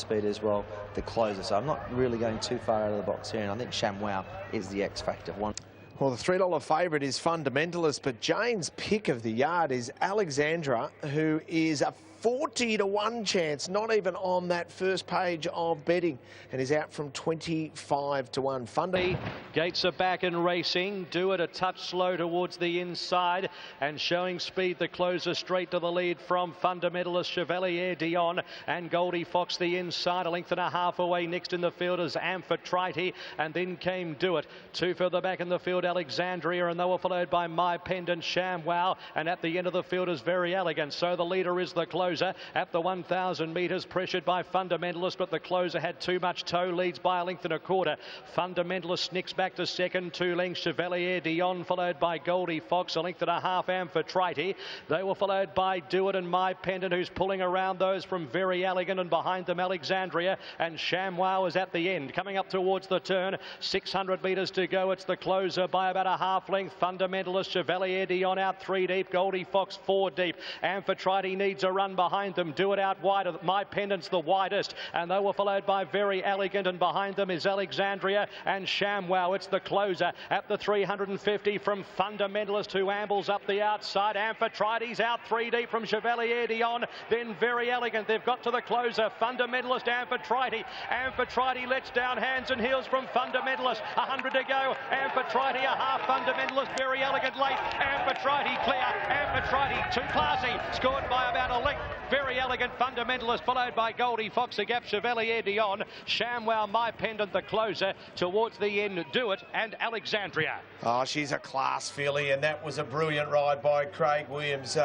speed as well, the closer. So I'm not really going too far out of the box here, and I think ShamWow is the X factor one. Well, the $3 favourite is Fundamentalist, but Jane's pick of the yard is Alexandra, who is a 40-to-1 chance, not even on that first page of betting, and is out from 25-to-1. Gates are back and racing. Do it a touch slow towards the inside and showing speed. The closer straight to the lead from Fundamentalist, Chevalier Dion, and Goldie Fox the inside. A length and a half away. Next in the field is Amphitrite, and then came Do It. Two further back in the field, Alexandria, and they were followed by My Pendant, ShamWow, and at the end of the field is Very Elegant. So the leader is the closer at the 1,000 metres, pressured by Fundamentalist, but the closer had too much toe, leads by a length and a quarter. Fundamentalist snicks back to second, 2 lengths Chevalier Dion, followed by Goldie Fox, a length and a half Amphitrite. They were followed by Do It and My Pendant, who's pulling around those from Very Elegant, and behind them Alexandria, and ShamWow is at the end, coming up towards the turn. 600 metres to go. It's the closer by about a half length. Fundamentalist, Chevalier Dion out 3 deep, Goldie Fox 4 deep. Amphitrite needs a run behind them. Do It out wider. My Pendant's the widest, and they were followed by Very Elegant, and behind them is Alexandria and ShamWow. It's the closer at the 350 from Fundamentalist, who ambles up the outside. Amphitrite's out 3 deep from Chevalier Dion, then Very Elegant. They've got to the closer. Fundamentalist, Amphitrite. Amphitrite lets down hands and heels from Fundamentalist. 100 to go. Amphitrite a half. Fundamentalist, Very Elegant late. Amphitrite clear. Amphitrite too classy. Scored by about a length. Very Elegant, Fundamentalist, followed by Goldie Fox, a gap, Chevalier Dion, ShamWow, My Pendant, the closer. Towards the end, Do It and Alexandria. Oh, she's a class filly, and that was a brilliant ride by Craig Williams.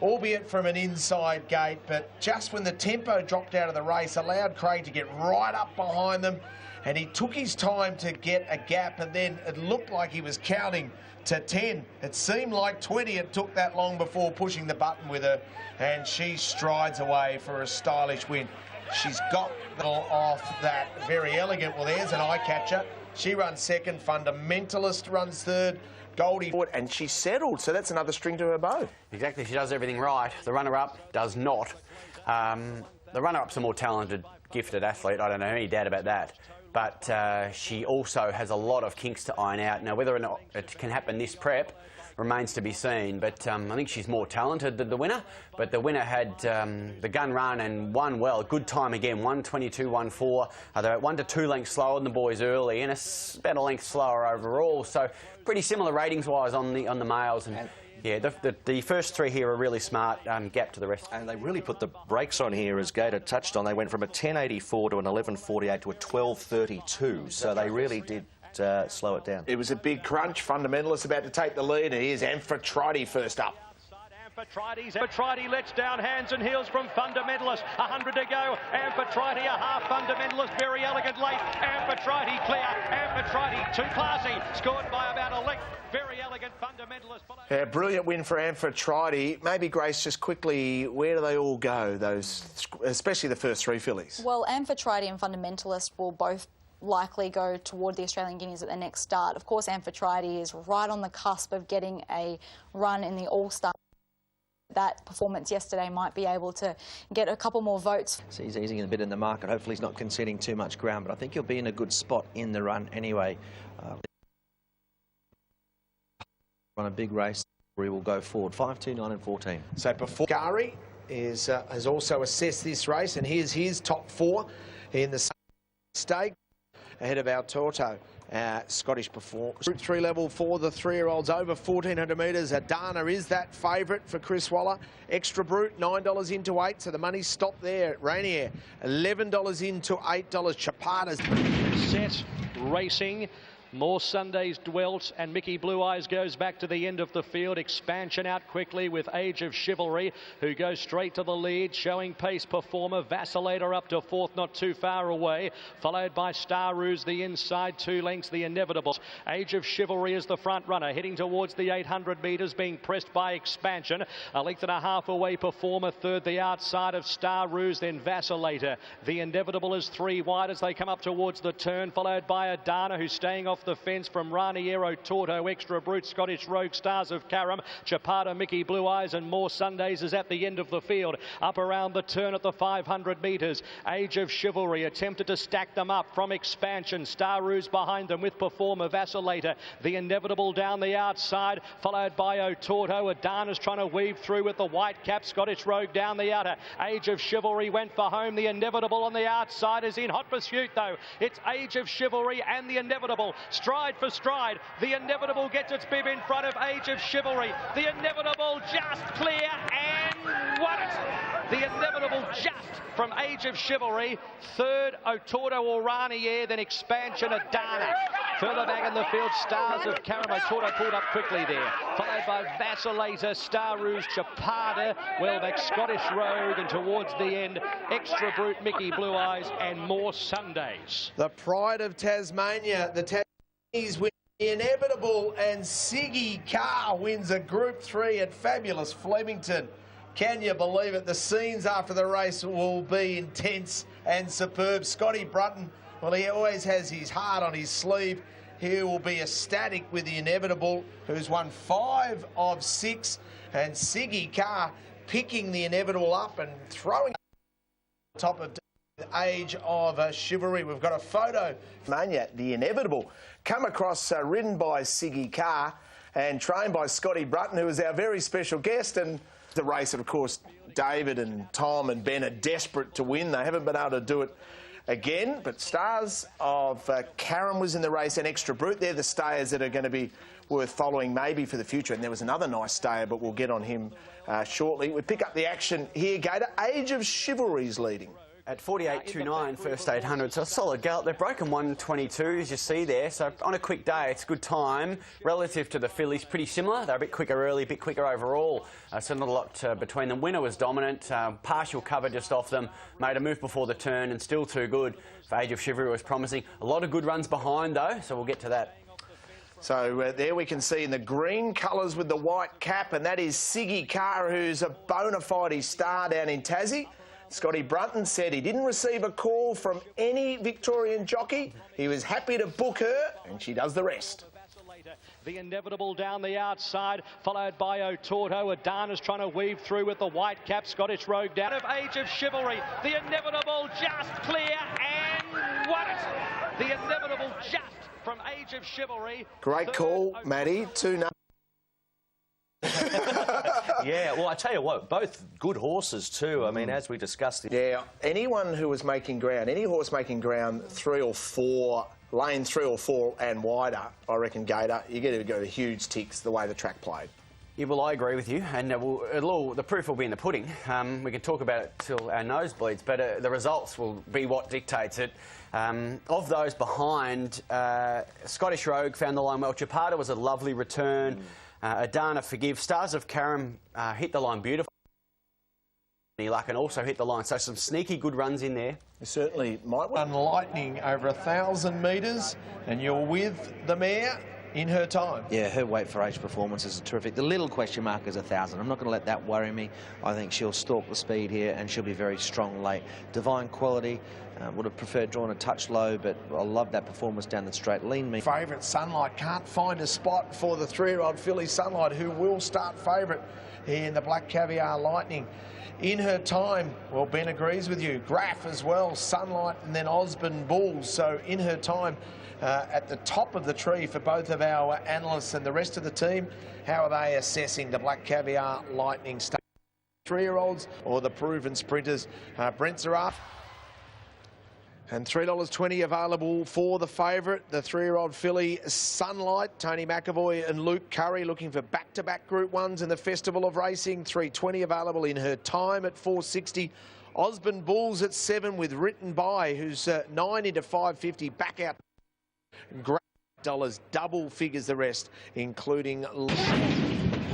Albeit from an inside gate, but just when the tempo dropped out of the race, allowed Craig to get right up behind them, and he took his time to get a gap, and then it looked like he was counting to 10. It seemed like 20. It took that long before pushing the button with her, and she strides away for a stylish win. She's got off that Very Elegant. Well, there's an eye catcher. She runs second. Fundamentalist runs third. Goldie, and she settled, so that's another string to her bow. Exactly, she does everything right. The runner-up does not. The runner-up's a more talented, gifted athlete, I don't know any doubt about that. But she also has a lot of kinks to iron out. Now, whether or not it can happen this prep remains to be seen, but I think she's more talented than the winner. But the winner had the gun run and won well. Good time again, 1:22.14. They're at 1 to 2 lengths slower than the boys early, and it's about a length slower overall. So pretty similar ratings-wise on the males. And yeah, the first three here are really smart, gap to the rest. And they really put the brakes on here, as Gator touched on. They went from a 10.84 to an 11.48 to a 12.32. So they really did slow it down. It was a big crunch. Fundamentalist about to take the lead. Here's Amphitrite first up. Amphitrite lets down hands and heels from Fundamentalist. 100 to go. Amphitrite a half. Fundamentalist, Very Elegant late. Amphitrite clear. Amphitrite too classy. Scored by about a length. Very Elegant, Fundamentalist. Yeah, brilliant win for Amphitrite. Maybe, Grace, just quickly, where do they all go, those, especially the first three fillies? Well, Amphitrite and Fundamentalist will both likely go toward the Australian Guineas at their next start. Of course, Amphitrite is right on the cusp of getting a run in the All-Star. That performance yesterday might be able to get a couple more votes. So he's easing a bit in the market. Hopefully he's not conceding too much ground, but I think he'll be in a good spot in the run anyway. On a big race, he will go forward. 5, 2, 9 and 14. So before Gary has also assessed this race, and here's his top four in the stake ahead of our Torto. Scottish performance. Group 3 level for the 3-year-olds over 1,400 metres. Adana is that favourite for Chris Waller. Extra Brute, $9 into 8, so the money's stopped there. Rainier, $11 into $8. Chapata's set, racing. More Sundays dwelt, and Mickey Blue Eyes goes back to the end of the field. Expansion out quickly with Age of Chivalry, who goes straight to the lead, showing pace performer. Vacillator up to fourth, not too far away, followed by Star Ruse, the inside 2 lengths, the Inevitable. Age of Chivalry is the front runner, heading towards the 800 metres, being pressed by Expansion. A length and a half away, performer third, the outside of Star Ruse, then Vacillator. The Inevitable is 3 wide as they come up towards the turn, followed by Adana, who's staying off off the fence from Raniero, Torto, Extra Brute, Scottish Rogue, Stars of Carrum, Chapada, Mickey Blue Eyes and More Sundays is at the end of the field. Up around the turn at the 500 metres. Age of Chivalry attempted to stack them up from Expansion. Star Ruse behind them with Performer, Vacillator. The Inevitable down the outside, followed by Otorto. Adana's trying to weave through with the white cap. Scottish Rogue down the outer. Age of Chivalry went for home. The Inevitable on the outside is in hot pursuit though. It's Age of Chivalry and the Inevitable. Stride for stride. The Inevitable gets its bib in front of Age of Chivalry. The Inevitable just clear and won it. The Inevitable just from Age of Chivalry. Third, Otorto or Ranier, then Expansion, Adana. Further back in the field, Stars of Carrum. Otorto pulled up quickly there. Followed by Vacillator, Star Rouge, Chapada, Wellbeck, Scottish Rogue, and towards the end, Extra Brute, Mickey Blue Eyes, and More Sundays. The pride of Tasmania, the Tasmanians win the Inevitable, and Siggy Carr wins a Group 3 at fabulous Flemington. Can you believe it? The scenes after the race will be intense and superb. Scotty Brunton, well, he always has his heart on his sleeve. He will be ecstatic with the Inevitable, who's won 5 of 6, and Siggy Carr picking the Inevitable up and throwing on top of Age of Chivalry. We've got a photo. Mania, the Inevitable, come across ridden by Siggy Carr and trained by Scotty Brunton, who is our very special guest. And the race, and of course, David and Tom and Ben are desperate to win. They haven't been able to do it again, but Stars of Carrum was in the race and Extra Brute. They're the stayers that are going to be worth following maybe for the future. And there was another nice stayer, but we'll get on him shortly. We pick up the action here, Gator. Age of Chivalry's leading. At 48.29, first 800, so a solid gallop. They've broken 122, as you see there, so on a quick day, it's a good time. Relative to the fillies, pretty similar. They're a bit quicker early, a bit quicker overall, so not a lot between them. Winner was dominant, partial cover just off them, made a move before the turn, and still too good. For Age of Chivalry was promising. A lot of good runs behind, though, so we'll get to that. So there we can see in the green colours with the white cap, and that is Siggy Carr, who's a bona fide star down in Tassie. Scotty Brunton said he didn't receive a call from any Victorian jockey. He was happy to book her, and she does the rest. The Inevitable down the outside, followed by Otorto. Adana's trying to weave through with the white cap. Scottish Rogue down of Age of Chivalry. The Inevitable just clear and won it. The Inevitable just from Age of Chivalry. Great call, Matty. 2-0. Yeah, well, I tell you what, both good horses too. I mean, as we discussed. Yeah, anyone who was making ground, any horse making ground 3 or 4, lane 3 or 4 and wider, I reckon, Gator, you get to go to huge ticks the way the track played. Yeah, well, I agree with you, and the proof will be in the pudding. We can talk about it till our nose bleeds, but the results will be what dictates it. Of those behind, Scottish Rogue found the line well. Chapada was a lovely return. Adana Forgive. Stars of Carrum hit the line beautifully. Luck and also hit the line. So some sneaky good runs in there. Certainly might win. Lightning over 1,000 metres, and you're with the mare in her time. Yeah, her weight for age performance is terrific. The little question mark is 1,000. I'm not going to let that worry me. I think she'll stalk the speed here and she'll be very strong late. Divine Quality, would have preferred drawing a touch low, but I love that performance down the straight. Lean me. Favourite Sunlight can't find a spot for the 3-year-old filly Sunlight, who will start favourite in the Black Caviar Lightning. In her time, well, Ben agrees with you. Graf as well, Sunlight, and then Osborne Bulls. So in her time, at the top of the tree for both of our analysts and the rest of the team. How are they assessing the Black Caviar Lightning star? 3-year-olds or the proven sprinters? Brent's are up. And $3.20 available for the favourite, the 3-year-old filly Sunlight. Tony McAvoy and Luke Curry looking for back-to-back Group 1s in the Festival of Racing. $3.20 available in her time at $4.60. Osborne Bulls at 7 with Written By, who's 9 into $5.50 back out. Great dollars, double figures the rest, including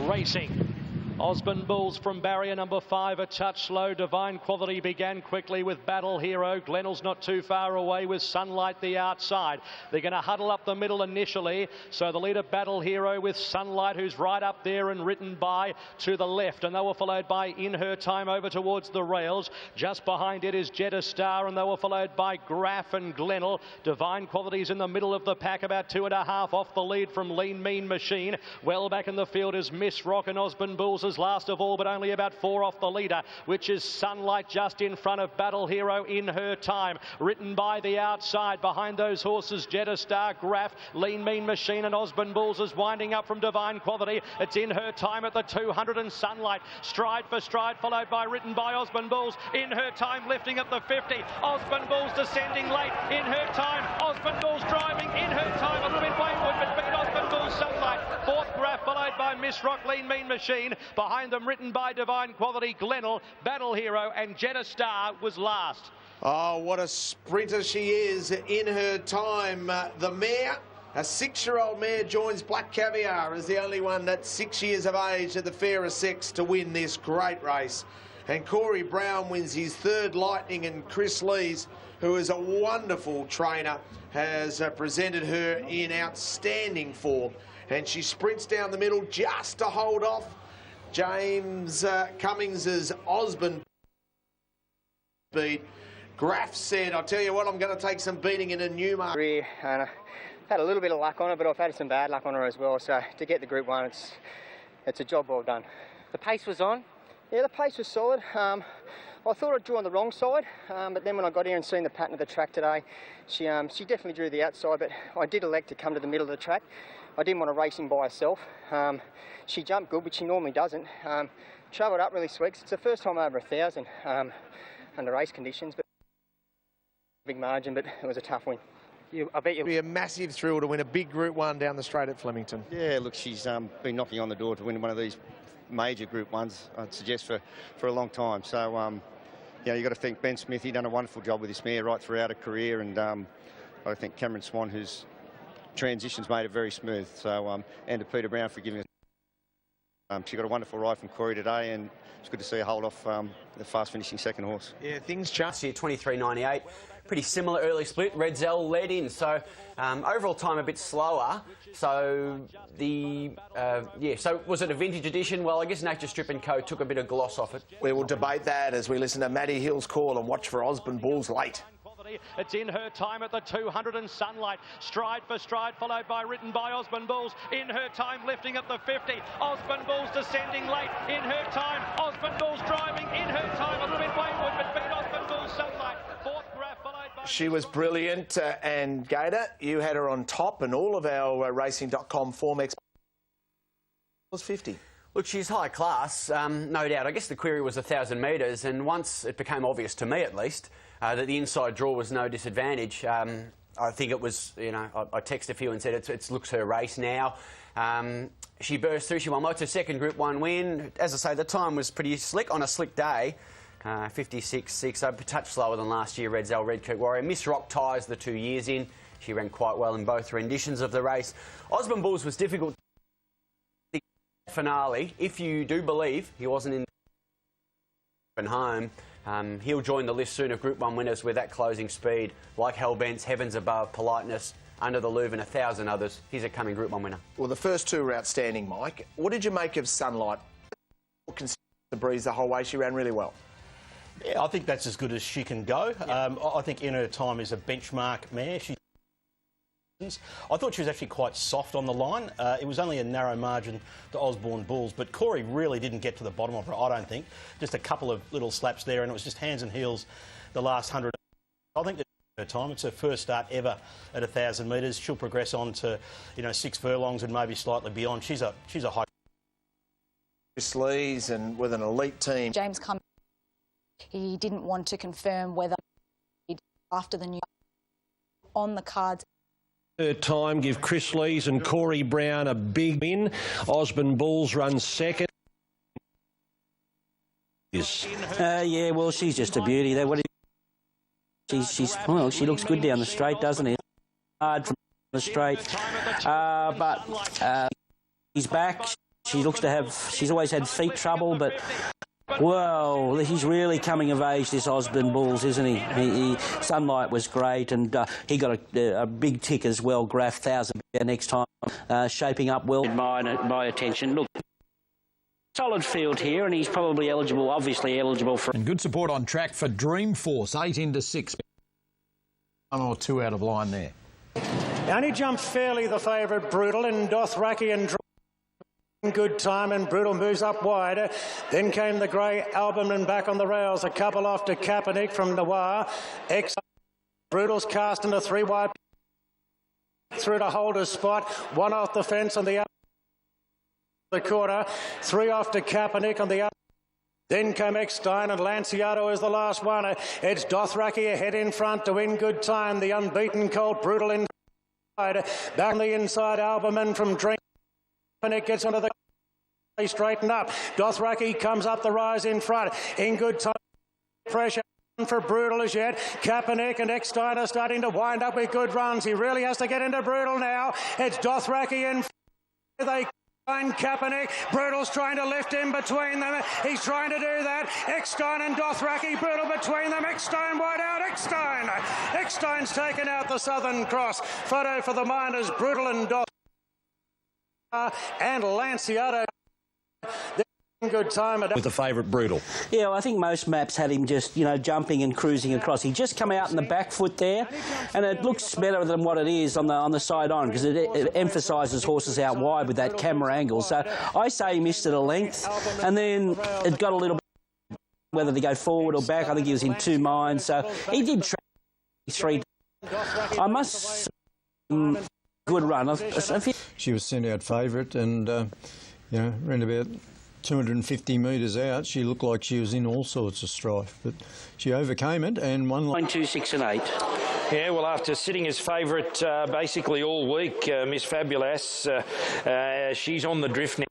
racing. Osborne Bulls from barrier number 5, a touch slow. Divine Quality began quickly with Battle Hero. Glenel's not too far away with Sunlight the outside. They're going to huddle up the middle initially. So the leader, Battle Hero, with Sunlight, who's right up there and written by to the left. And they were followed by In Her Time over towards the rails. Just behind it is Jetta Star, and they were followed by Graff and Glenel. Divine Quality's in the middle of the pack, about 2.5 off the lead from Lean Mean Machine. Well back in the field is Miss Rock, and Osborne Bulls is last of all, but only about 4 off the leader, which is Sunlight just in front of Battle Hero In Her Time. Written by the outside. Behind those horses, Jetta Star, Graff, Lean Mean Machine, and Osborne Bulls is winding up from Divine Quality. It's In Her Time at the 200 and Sunlight. Stride for stride, followed by Written by Osborne Bulls. In Her Time lifting at the 50. Osborne Bulls descending late. In Her Time. Osborne Bulls driving. In Her Time a little bit wayward, but beat Osborne Bulls Sunlight. Fourth Graff, followed by Miss Rock, Lean Mean Machine. Behind them, Written by Divine Quality, Glenel, Battle Hero, and Jetta Star was last. Oh, what a sprinter she is. In Her Time. The mare, a 6-year-old mare, joins Black Caviar as the only one that's 6 years of age at the fairest sex to win this great race. And Corey Brown wins his 3rd Lightning, and Chris Lees, who is a wonderful trainer, has presented her in outstanding form. And she sprints down the middle just to hold off James Cummings's Osborne beat. Graff said, I'll tell you what, I'm going to take some beating in a new market. And I had a little bit of luck on her, but I've had some bad luck on her as well. So to get the Group 1, it's a job well done. The pace was on. Yeah, the pace was solid. I thought I drew on the wrong side, but then when I got here and seen the pattern of the track today, she definitely drew the outside, but I did elect to come to the middle of the track. I didn't want to race in by herself. She jumped good, which she normally doesn't. Travelled up really sweet. It's the first time over 1,000 under race conditions, but big margin, but it was a tough win. I bet you'll be a massive thrill to win a big Group 1 down the straight at Flemington. Yeah, look, she's been knocking on the door to win one of these major Group 1s, I'd suggest, for a long time. So, yeah, you've got to thank Ben Smith. He's done a wonderful job with this mare right throughout her career, and I think Cameron Swan, whose transitions made it very smooth. So, and to Peter Brown for giving us. She got a wonderful ride from Corey today, and it's good to see her hold off the fast finishing second horse. Yeah, things change. Last year, 23.98. Pretty similar early split. Red Zell led in, so overall time a bit slower. So so was it a vintage edition? Well, I guess Nature Strip & Co took a bit of gloss off it. We will debate that as we listen to Matty Hill's call and watch for Osborne Bulls late. It's In Her Time at the 200 and Sunlight. Stride for stride, followed by Written by Osborne Bulls. In Her Time lifting at the 50. Osborne Bulls descending late. In Her Time. Osborne Bulls driving. In Her Time a little bit wayward, but beat Osborne Bulls Sunlight. Fourth Graff, followed by... She was brilliant, and Gator, you had her on top, and all of our racing.com form experts was 50. Look, she's high class, no doubt. I guess the query was 1,000 metres, and once it became obvious, to me at least, that the inside draw was no disadvantage, I think it was, you know, I texted a few and said it looks her race now. She burst through, she won. Well, it's her second Group 1 win. As I say, the time was pretty slick on a slick day. 56.6, so a touch slower than last year, Red Zell, Redkirk Warrior. Miss Rock ties the 2 years in. She ran quite well in both renditions of the race. Osborne Bulls was difficult. Finale, if you do believe he wasn't in home, he'll join the list soon of Group 1 winners with that closing speed, like Hellbents, Heavens Above, Politeness, Under the Louvre and 1,000 others. He's a coming Group 1 winner. Well, the first two were outstanding, Mike. What did you make of Sunlight? The breeze the whole way, she ran really well. Yeah, I think that's as good as she can go. Yeah. I think In Her Time is a benchmark mare. I thought she was actually quite soft on the line. It was only a narrow margin to Osborne Bulls, but Corey really didn't get to the bottom of her, I don't think. Just a couple of little slaps there, and it was just hands and heels the last 100. I think that her time, it's her first start ever at 1,000 metres. She'll progress on to, you know, 6 furlongs and maybe slightly beyond. She's a high. Lees and with an elite team. James Cummings, he didn't want to confirm whether after the new on the cards. Third time, give Chris Lees and Corey Brown a big win. Osborne Bulls run second. Yeah, well, she's just a beauty. Well, she looks good down the straight, doesn't it? Hard from the straight, but she's back. She looks to have... She's always had feet trouble, but... Well, he's really coming of age, this Osborne Bulls, isn't he? Sunlight was great, and he got a big tick as well, Graf, 1,000 next time, shaping up well. My attention. Look, solid field here, and he's probably eligible, obviously eligible for... And good support on track for Dreamforce, 8 into 6. 1 or 2 out of line there. Only jumped fairly, the favourite, Brutal, and Dothraki and good time, and Brutal moves up wide. Then came the grey Albumin back on the rails, a couple off to Kaepernick from Noir. Brutal's cast into 3 wide through to Holder's spot, 1 off the fence on the other the quarter, 3 off to Kaepernick on the other. Then came Eckstein, and Lanciato is the last one. It's Dothraki ahead in front to win good time. The unbeaten Colt Brutal inside. Back on the inside, Albumin from Drink. And it gets onto the... They straighten up. Dothraki comes up the rise in front. In good time. Pressure for Brutal as yet. Kaepernick and Eckstein are starting to wind up with good runs. He really has to get into Brutal now. It's Dothraki in front. They find Kaepernick. Brutal's trying to lift in between them. He's trying to do that. Eckstein and Dothraki. Brutal between them. Eckstein wide out. Eckstein. Eckstein's taken out the Southern Cross. Photo for the Miners. Brutal and Dothraki. And Lanciato. Good time with the favourite Brutal. Yeah, well, I think most maps had him just, jumping and cruising across. He just come out in the back foot there, and it looks better than what it is on the side on, because it emphasises horses out wide with that camera angle. So I say he missed it a length, and then it got a little bit whether to go forward or back. I think he was in 2 minds, so he did track 3. I must say, good run. She was sent out favourite, and ran about 250 metres out. She looked like she was in all sorts of strife, but she overcame it and won. 9, 2, 6 and 8. Yeah, well, after sitting as favourite basically all week, Miss Fabulous, she's on the drift now,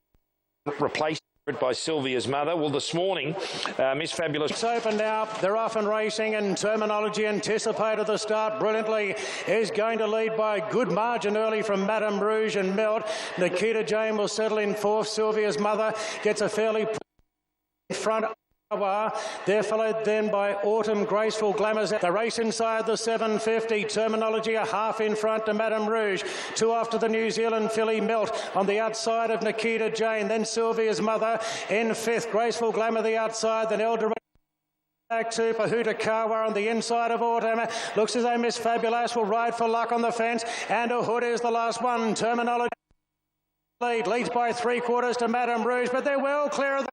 replaced by Sylvia's mother. Well, this morning, Miss Fabulous... It's open now. They're off and racing, and Terminology anticipated the start brilliantly. Is going to lead by a good margin early from Madame Rouge and Melt. Nikita Jane will settle in 4th. Sylvia's mother gets a fairly front. They're followed then by Autumn, Graceful Glamours. The race inside the 750. Terminology a half in front to Madame Rouge. 2 after the New Zealand filly Melt on the outside of Nikita Jane. Then Sylvia's mother in 5th. Graceful Glamour the outside. Then Eldorado. Back to Pahutakawa on the inside of Autumn. Looks as though Miss Fabulous will ride for luck on the fence. And a Hood is the last one. Terminology leads by 3/4 to Madame Rouge, but they're well clear of the...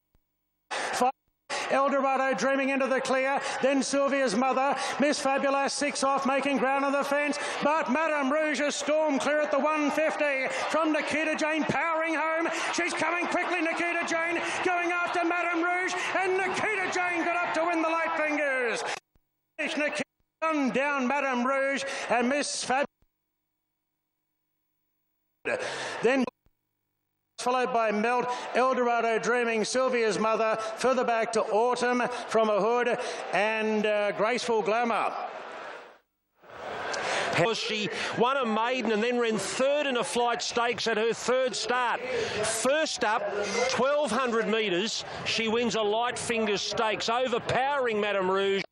Eldorado dreaming into the clear, then Sylvia's mother, Miss Fabulous 6 off, making ground on the fence, but Madame Rouge is storm clear at the 150 from Nikita Jane, powering home. She's coming quickly, Nikita Jane, going after Madame Rouge, and Nikita Jane got up to win the light fingers. Nikita down Madame Rouge, and Miss Fabulous. Then followed by Melt, Eldorado dreaming, Sylvia's mother, further back to Autumn from a Hood, and Graceful Glamour. She won a maiden and then ran 3rd in a flight stakes at her 3rd start. First up, 1,200 metres, she wins a light fingers stakes, overpowering Madame Rouge.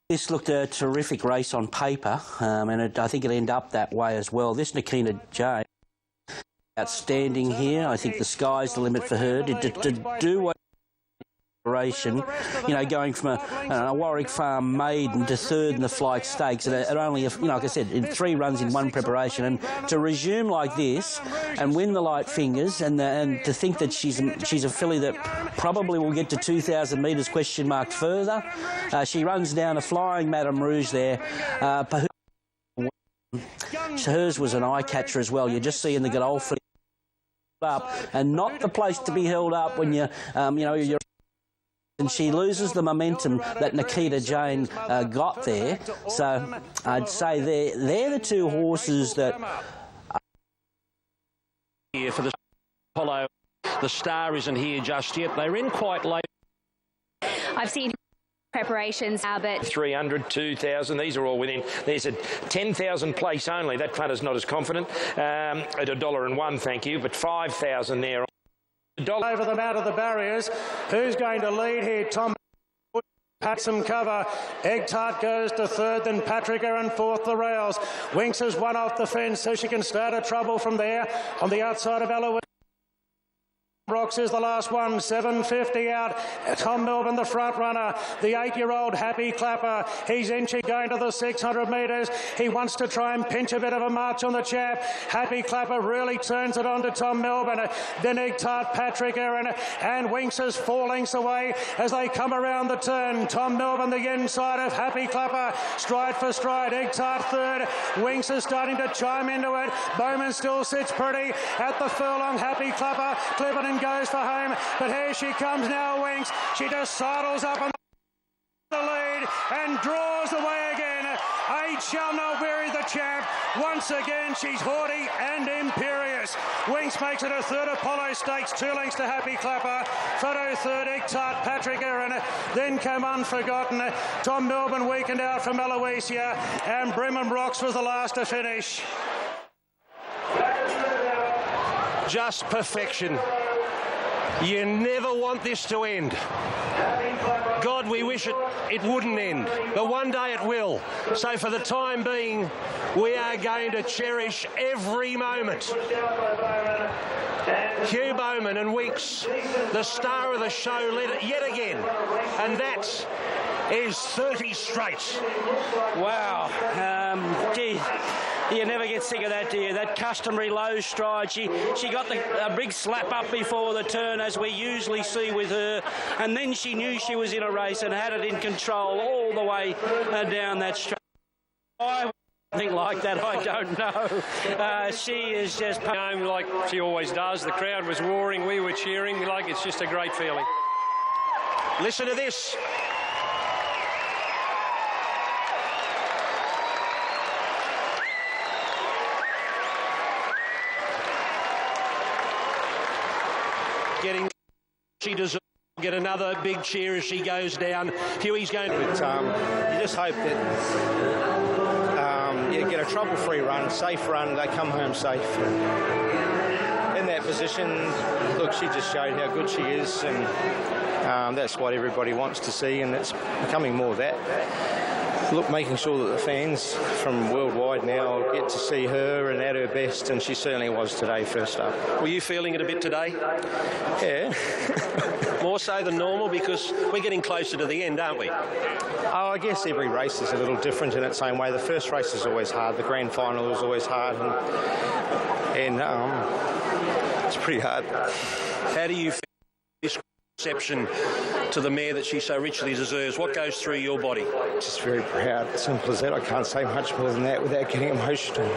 This looked a terrific race on paper, and I think it ended up that way as well. This Nikita Jane, outstanding here. I think the sky's the limit for her to do what going from a Warwick Farm maiden to 3rd in the flight stakes at only, like I said, in 3 runs in 1 preparation, and to resume like this and win the light fingers, and to think that she's a filly that probably will get to 2,000 metres question mark further. She runs down a flying Madame Rouge there. Hers was an eye catcher as well. You're just seeing the Godolphin up, and not the place to be held up when you're and she loses the momentum that Nikita Jane got there. So I'd say they're the 2 horses that here for the Apollo. The Star isn't here just yet. They're in quite late. I've seen preparations now, but 300, 2,000, these are all within. There's a 10,000 place only. That punter's not as confident. At $1.01, thank you, but 5,000 there. Over them out of the barriers. Who's going to lead here? Tom had some cover. Egg Tart goes to third, then Patrick in fourth, the rails. Winks has one off the fence, so she can start a trouble from there. On the outside of Eloise, Brooks is the last one, 7.50 out. Tom Melbourne, the front runner. The 8-year-old Happy Clapper. He's inching going to the 600 metres. He wants to try and pinch a bit of a march on the chap. Happy Clapper really turns it on to Tom Melbourne. Then Egg Tart, Patrick Erin, and Winks is 4 lengths away as they come around the turn. Tom Melbourne, the inside of Happy Clapper. Stride for stride. Egg Tart third. Winks is starting to chime into it. Bowman still sits pretty at the furlong. Happy Clapper. Clipperton goes for home, but here she comes now, Winks. She just sidles up on the lead and draws away again. Age shall not weary the champ. Once again, she's haughty and imperious. Winks makes it a third. Apollo Stakes, 2 lengths to Happy Clapper. Photo third, Egg Tart, Patrick Erin. Then came Unforgotten. Tom Melbourne weakened out from Eloisia, and Bremen Rocks was the last to finish. Just perfection. You never want this to end. God, we wish it wouldn't end, but one day it will. So for the time being, we are going to cherish every moment. Hugh Bowman and Winks, the star of the show, led it yet again, and that is 30 straight. Wow. Gee, you never get sick of that, do you? That customary low stride. She got a big slap up before the turn, as we usually see with her, and then she knew she was in a race and had it in control all the way down that straight. I think like that, I don't know. She is just home like she always does. The crowd was roaring, we were cheering. Like, it's just a great feeling. Listen to this. She deserves to get another big cheer as she goes down. Huey's going to... But, you just hope that you get a trouble-free run, safe run, they come home safe. In that position, look, she just showed how good she is, and that's what everybody wants to see, and it's becoming more of that. Look, making sure that the fans from worldwide now get to see her and at her best, and she certainly was today, first up. Were you feeling it a bit today? Yeah. More so than normal, because we're getting closer to the end, aren't we? Oh, I guess every race is a little different in its own way. The first race is always hard. The grand final is always hard, and it's pretty hard. How do you feel this reception to the mare that she so richly deserves? What goes through your body? Just very proud. Simple as that. I can't say much more than that without getting emotional.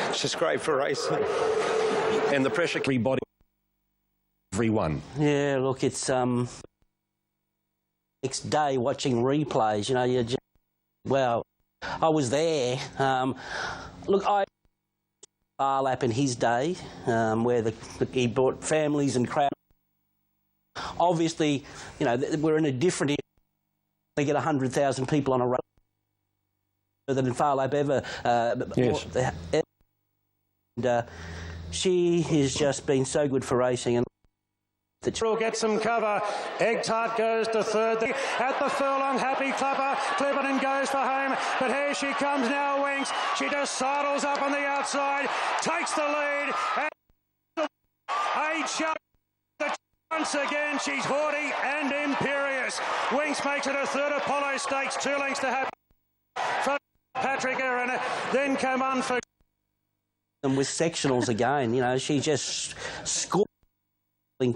It's just great for racing. And the pressure body. Everyone. Yeah, look, it's next day watching replays. You know, you just, well, I was there. Look, I bar lap in his day, where he brought families and crowds. Obviously, you know, we're in a different. They get 100,000 people on a race than Far Lap ever. Yes. And she has just been so good for racing. And will get some cover. Egg Tart goes to third. At the furlong, Happy Clapper. Clipperton goes for home, but here she comes now, Winks. She just sidles up on the outside, takes the lead, and Age shall. Once again, she's haughty and imperious. Winks makes it a third. Apollo Stakes, 2 lengths to Happy. For Patrick Erin, then come Unforgotten. And with sectionals again, you know, she just scored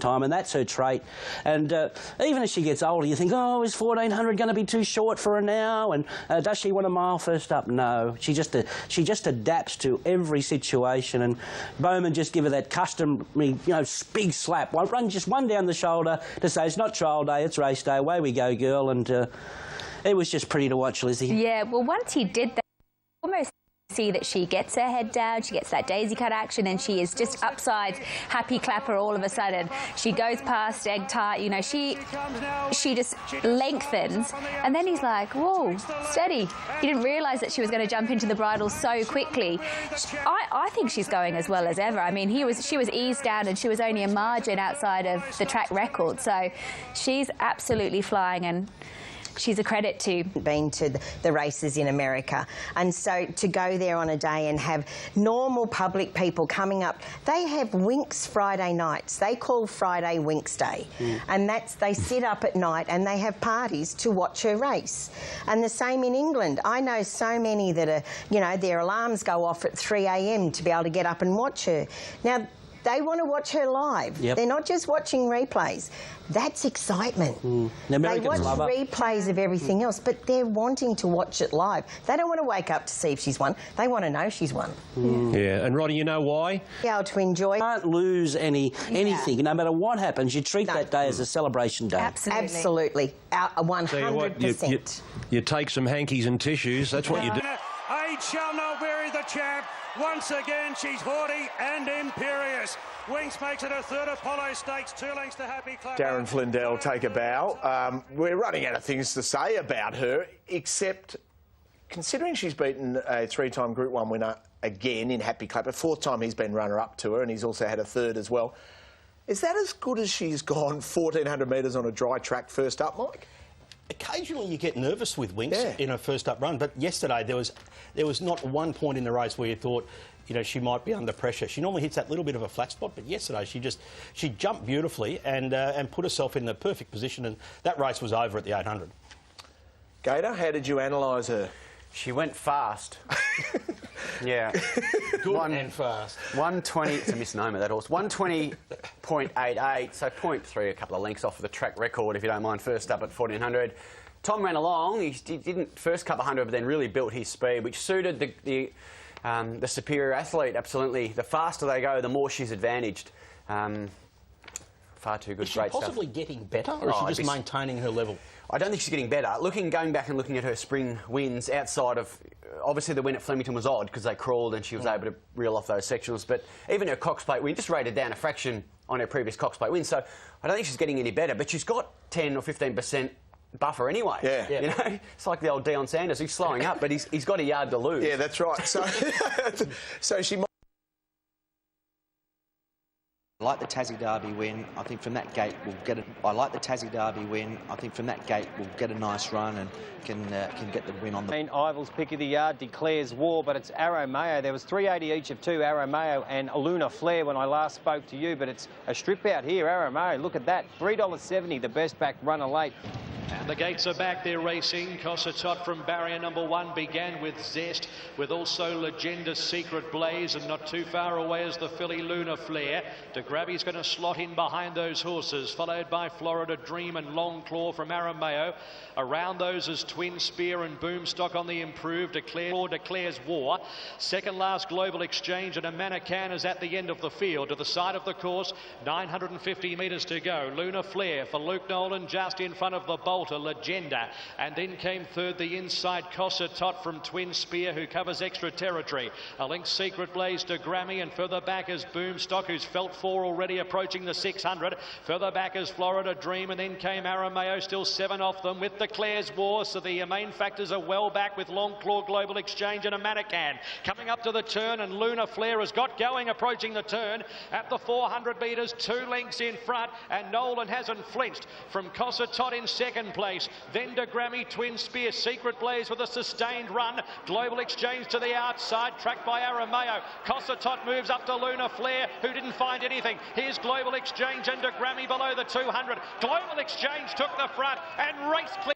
time, and that's her trait. And even as she gets older, you think, oh, is 1400 going to be too short for her now? And does she want a mile first up? No, she just adapts to every situation. And Bowman just give her that customary, you know, big slap, just one down the shoulder to say it's not trial day, it's race day. Away we go, girl. And it was just pretty to watch, Lizzie. Yeah, well, once he did that, almost See that she gets her head down, she gets that daisy cut action, and she is just upsides, happy clapper all of a sudden. She goes past egg tight, you know, she just lengthens, and then he's like, whoa, steady. He didn't realise that she was going to jump into the bridle so quickly. I think she's going as well as ever. I mean, she was eased down and she was only a margin outside of the track record, so she's absolutely flying, and she's a credit to. Been to the races in America, and so to go there on a day and have normal public people coming up, they have Winks Friday nights. They call Friday Winks Day, and they sit up at night and they have parties to watch her race. And the same in England. I know so many that are, you know, their alarms go off at 3 a.m. to be able to get up and watch her. Now, they want to watch her live. Yep. They're not just watching replays. That's excitement. The They watch replays of everything else, but they're wanting to watch it live. They don't want to wake up to see if she's won. They want to know she's won. Yeah, and Roddy, you know why? Be able to enjoy. You can't lose anything. No matter what happens, you treat that day as a celebration day. Absolutely. 100%. You take some hankies and tissues, that's what you do. Age shall not bury the champ. Once again, she's haughty and imperious. Winks makes it a third Apollo Stakes, 2 lengths to Happy Clapper. Darren Flindell, take a bow. We're running out of things to say about her, except considering she's beaten a 3-time Group 1 winner again in Happy Clapper, 4th time he's been runner-up to her, and he's also had a 3rd as well. Is that as good as she's gone 1,400 metres on a dry track first up, Mike? Occasionally you get nervous with Winks in a first up run, but yesterday there was not one point in the race where you thought, you know, she might be under pressure. She normally hits that little bit of a flat spot, but yesterday she jumped beautifully and put herself in the perfect position, and that race was over at the 800. Gator, how did you analyse her? She went fast. Yeah. Good and fast. 120, it's a misnomer, that horse. 120.88, so 0.3, a couple of lengths off of the track record, if you don't mind, first up at 1,400. Tom ran along. He didn't first couple of hundred, but then really built his speed, which suited the superior athlete, absolutely. The faster they go, the more she's advantaged. Far too good, Is she great stuff. possibly getting better, or is she just maintaining her level? I don't think she's getting better. Going back and looking at her spring wins outside of... Obviously, the win at Flemington was odd because they crawled and she was able to reel off those sectionals. But even her Cox Plate win just rated down a fraction on her previous Cox Plate win. So I don't think she's getting any better. But she's got 10 or 15% buffer anyway. Yeah. You know? It's like the old Deion Sanders. He's slowing up, but he's got a yard to lose. Yeah, that's right. So she might... I like the Tassie Derby win. I think from that gate we'll get it. I like the Tassie Derby win. I think from that gate we'll get a nice run and can get the win on the. Ivil's pick of the yard declares war, but it's Arrow Mayo. There was 380 each of 2, Arrow Mayo and Luna Flair when I last spoke to you, but it's a strip out here. Arrow Mayo, look at that, $3.70, the best back runner late. And the gates are back, they're racing. Cossatot from barrier number 1 began with zest, with also Legenda's Secret Blaze, and not too far away is the filly Luna Flair. De Grabby's going to slot in behind those horses, followed by Florida Dream and Long Claw from Aramayo. Around those is Twin Spear and Boomstock on the improve. Declares war. Second last Global Exchange and a Manican is at the end of the field. To the side of the course, 950 metres to go. Luna Flair for Luke Nolan just in front of the Bolter, Legenda. And then came third the inside Cossatot from Twin Spear, who covers extra territory. A link Secret Blaze to Grammy, and further back is Boomstock, who's felt 4 already, approaching the 600. Further back is Florida Dream, and then came Aramayo, still 7 off them with Declares War. So the main factors are well back with Long Claw, Global Exchange and a Manican. Coming up to the turn, and Luna Flair has got going, approaching the turn at the 400 metres, 2 lengths in front, and Nolan hasn't flinched from Cossatot in second place. Then De Grammy, Twin Spear, Secret Blaze with a sustained run. Global Exchange to the outside, tracked by Aramayo. Cossatot moves up to Luna Flair, who didn't find anything. Here's Global Exchange and De Grammy below the 200. Global Exchange took the front and raced clear.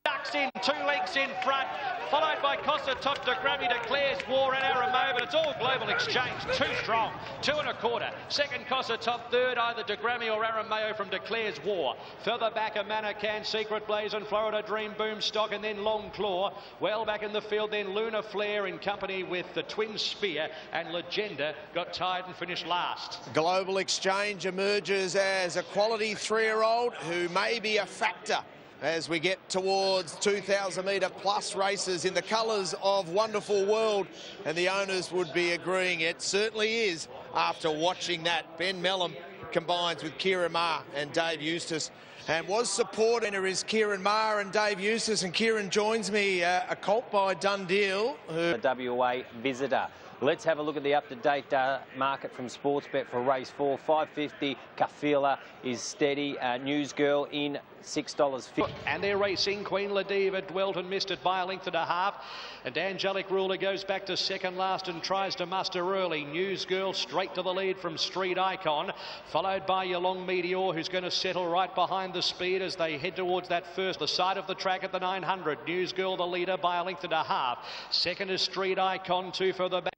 Ducks in, 2 lengths in front, followed by Cossatot. De Grammy declares war at Aramayo, but it's all Global Exchange. Too strong, 2 1/4. Second Cossatot, third either De Grammy or Aramayo from Declares War. Further back a Manican, Secret Blaze and Florida Dream, Boomstock, and then Long Claw. Well back in the field then Luna Flair in company with the Twin Spear, and Legenda got tired and finished last. Global Exchange emerges as a quality 3-year-old who may be a factor as we get towards 2,000 metre plus races in the colours of Wonderful World, and the owners would be agreeing it certainly is after watching that. Ben Melham combines with Kieran Maher and Dave Eustace, and was supported is Kieran Maher and Dave Eustace, and Kieran joins me, a colt by Dundeel, who... The WA visitor. Let's have a look at the up-to-date market from Sportsbet for race 4. $5.50. Kafila is steady. Newsgirl in $6.50. And they're racing. Queen Ladiva dwelt and missed it by a length and a half. And Angelic Ruler goes back to second last and tries to muster early. Newsgirl straight to the lead from Street Icon, followed by Your Long Meteor, who's going to settle right behind the speed as they head towards that first, the side of the track at the 900. Newsgirl the leader by a length and a half. Second is Street Icon, two further back.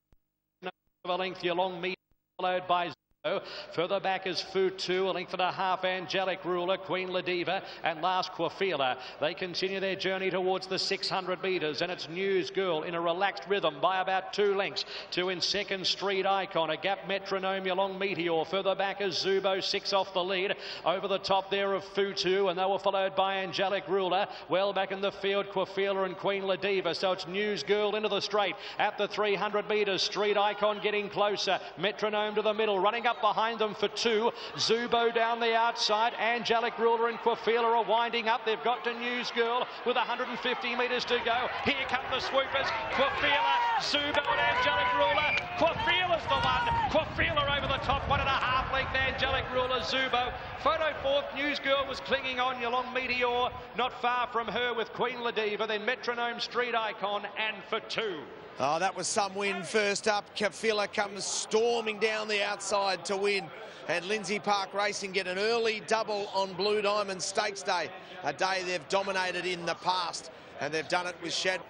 A length, Your Long Meteor, followed by Zero. Further back is Food 2, a length and a half, Angelic Ruler, Queen Ladiva, and last Quafila. They continue their journey towards the 600 metres, and it's Newsgirl in a relaxed rhythm by about 2 lengths. Two in second, Street Icon, a gap Metronome, Your Long Meteor. Further back is Zubo, 6 off the lead. Over the top there of Food 2, and they were followed by Angelic Ruler. Well back in the field, Quafila and Queen Ladiva. So it's Newsgirl into the straight at the 300 metres. Street Icon getting closer. Metronome to the middle, running up behind them for 2. Zubo down the outside. Angelic Ruler and Quafila are winding up. They've got to Newsgirl with 150 metres to go. Here come the swoopers. Quafila, Zubo and Angelic Ruler. Quafila's the one. Quafila over the top, 1.5 length. Angelic Ruler, Zubo. Photo fourth, Newsgirl was clinging on. Your Long Meteor not far from her with Queen Ladiva. Then Metronome, Street Icon, and for 2. Oh, that was some win. First up, Kafila comes storming down the outside to win. And Lindsay Park Racing get an early double on Blue Diamond Stakes Day, a day they've dominated in the past. And they've done it with Shad.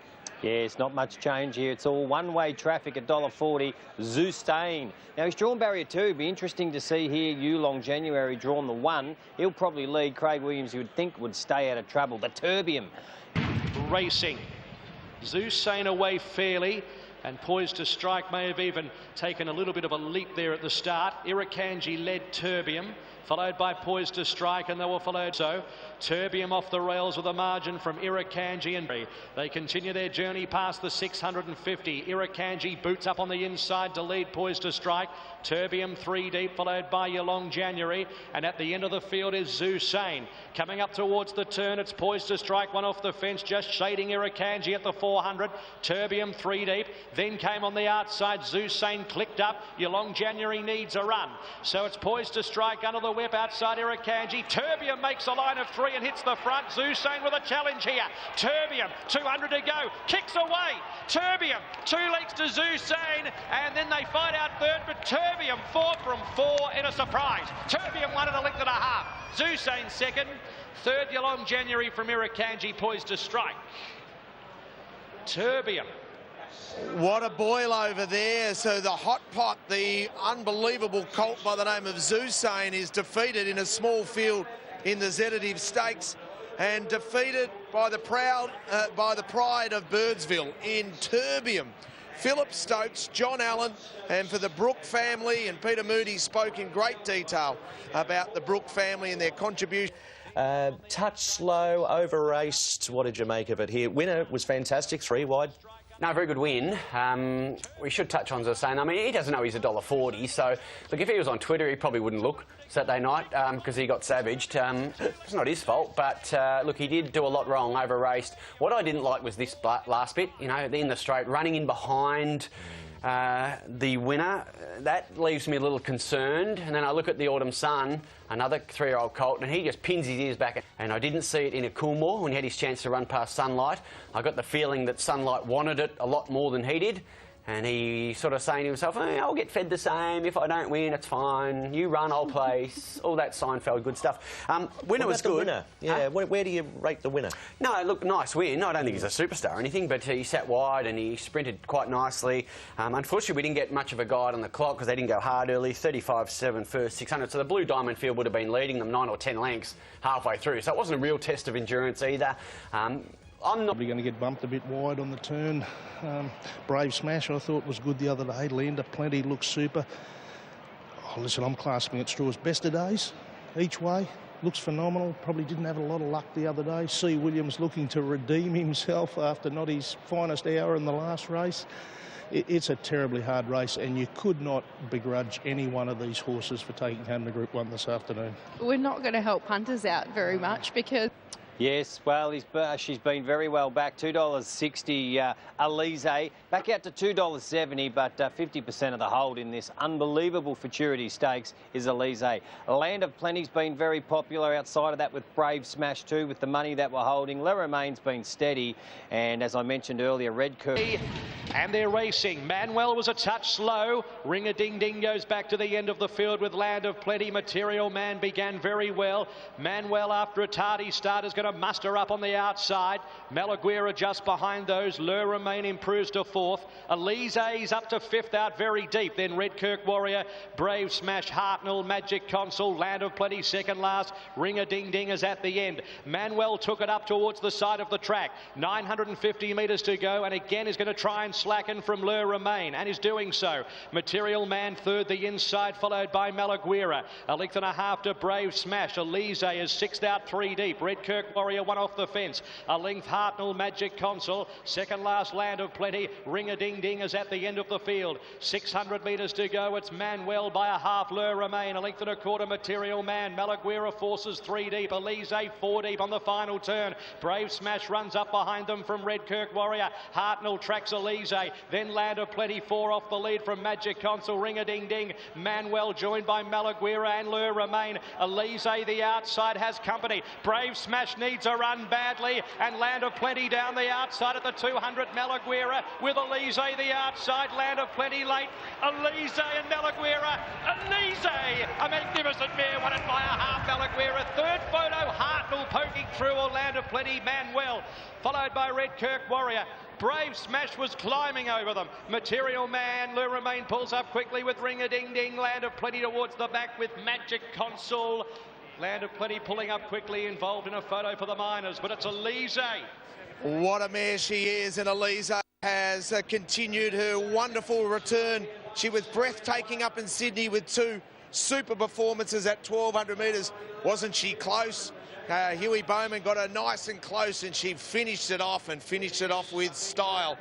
Yes, not much change here. It's all one-way traffic at $1.40. Zustain. Now, he's drawn barrier 2. Be interesting to see here. Long January drawn the 1. He'll probably lead. Craig Williams, you would think, would stay out of trouble. The Terbium. Racing. Zustain away fairly and Poised to Strike may have even taken a little bit of a leap there at the start. Irukandji led Terbium, followed by Poised to Strike, and they were followed. So Terbium off the rails with a margin from Irukandji, and they continue their journey past the 650. Irukandji boots up on the inside to lead Poised to Strike. Terbium 3 deep, followed by Your Long January, and at the end of the field is Zustain. Coming up towards the turn, it's Poised to Strike, one off the fence, just shading Irukandji at the 400. Terbium 3 deep, then came on the outside. Zustain clicked up. Your Long January needs a run, so it's Poised to Strike under the whip outside Irukandji. Terbium makes a line of 3 and hits the front. Zustain with a challenge here. Terbium, 200 to go, kicks away. Terbium, 2 lengths to Zustain, and then they fight out third, but Terbium 4 from 4 in a surprise. Terbium 1 and a length and a half. Zustain second. Third, Your Long January from Irukandji, Poised to Strike. Terbium. What a boil over there. So the hot pot, the unbelievable colt by the name of Zustain, is defeated in a small field in the Zeditave Stakes, and defeated by the pride of Birdsville in Terbium. Philip Stokes, John Allen, and for the Brook family, and Peter Moody spoke in great detail about the Brook family and their contribution. Touch slow, over-raced. What did you make of it here? Winner was fantastic, 3 wide. No, very good win. We should touch on Zustain. I mean, he doesn't know he's $1.40, so look, if he was on Twitter, he probably wouldn't look Saturday night because he got savaged. It's not his fault, but look, he did do a lot wrong, over-raced. What I didn't like was this last bit, you know, in the straight, running in behind the winner. That leaves me a little concerned. And then I look at the Autumn Sun, another 3-year-old colt, and he just pins his ears back. And I didn't see it in a Coolmore when he had his chance to run past Sunlight. I got the feeling that Sunlight wanted it a lot more than he did. And he sort of saying to himself, hey, I'll get fed the same. If I don't win, it's fine. You run, I'll place. All that Seinfeld good stuff. Winner was good. Winner? Yeah, where do you rate the winner? No, look, nice win. I don't think he's a superstar or anything, but he sat wide and he sprinted quite nicely. Unfortunately, we didn't get much of a guide on the clock because they didn't go hard early. 35.7 first 600. So the Blue Diamond field would have been leading them 9 or 10 lengths halfway through. So it wasn't a real test of endurance either. I'm not probably going to get bumped a bit wide on the turn. Brave Smash, I thought was good the other day. Lander Plenty looks super. Oh, listen, I'm classing it Straw's best of days each way. looks phenomenal. Probably didn't have a lot of luck the other day. C. Williams looking to redeem himself after not his finest hour in the last race. It's a terribly hard race, and you could not begrudge any one of these horses for taking home the Group 1 this afternoon. We're not going to help punters out very much because... Yes, well, she's been very well back. $2.60, Elise. Back out to $2.70, but 50% of the hold in this unbelievable Futurity Stakes is Elise. Land of Plenty's been very popular. Outside of that with Brave Smash too, with the money that we're holding. Le Romaine's been steady. And as I mentioned earlier, Red Curve. And they're racing. Manuel was a touch slow. Ring-a-ding-ding goes back to the end of the field with Land of Plenty. Material Man began very well. Manuel, after a tardy start, is going to muster up on the outside. Malaguera just behind those. Le Romaine improves to fourth. Elise's up to fifth out very deep. Then Redkirk Warrior, Brave Smash, Hartnell, Magic Consul, Land of Plenty second last. Ring-a-ding-ding is at the end. Manuel took it up towards the side of the track. 950 metres to go, and again is going to try and slacken from Le Romaine, and is doing so. Material Man third, the inside, followed by Malaguera. A length and a half to Brave Smash. Elise is sixth out three deep. Redkirk Warrior one off the fence. A length Hartnell, Magic Consul. Second last Land of Plenty. Ring-a-ding-ding is at the end of the field. 600 metres to go. It's Manuel by a half. Le Romaine, a length and a quarter. Material Man. Malaguera forces three deep. Elise four deep on the final turn. Brave Smash runs up behind them from Redkirk Warrior. Hartnell tracks Elise. Then Land of Plenty four off the lead from Magic Consul. Ring-a-ding-ding. Manuel joined by Malaguera and Le Romaine. Elise the outside has company. Brave Smash needs a run badly, and Land of Plenty down the outside at the 200. Malaguera with Elise the outside. Land of Plenty late. Elise and Malaguera. Elise, a magnificent mare, won it by a half. Malaguera third photo. Hartnell poking through, or Land of Plenty. Manuel followed by Redkirk Warrior. Brave Smash was climbing over them. Material Man, Le Romaine pulls up quickly with Ring-a-ding-ding. Land of Plenty towards the back with Magic Consul. Land of Plenty pulling up quickly, involved in a photo for the miners, but it's Elise. What a mare she is, and Elise has continued her wonderful return. She was breathtaking up in Sydney with two super performances at 1,200 metres. Wasn't she close? Huey Bowman got her nice and close, and she finished it off with style.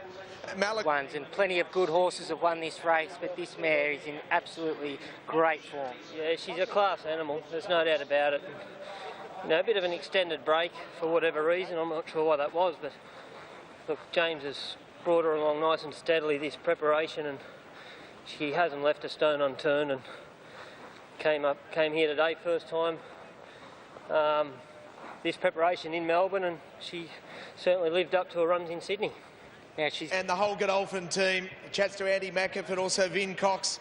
Ones, and plenty of good horses have won this race, but this mare is in absolutely great form. Yeah, she's a class animal, there's no doubt about it. You know, a bit of an extended break for whatever reason, I'm not sure why that was, but look, James has brought her along nice and steadily this preparation, and she hasn't left a stone unturned, and came here today first time this preparation in Melbourne, and she certainly lived up to her runs in Sydney. Yeah, and the whole Godolphin team. Chats to Andy Mackett, also Vin Cox,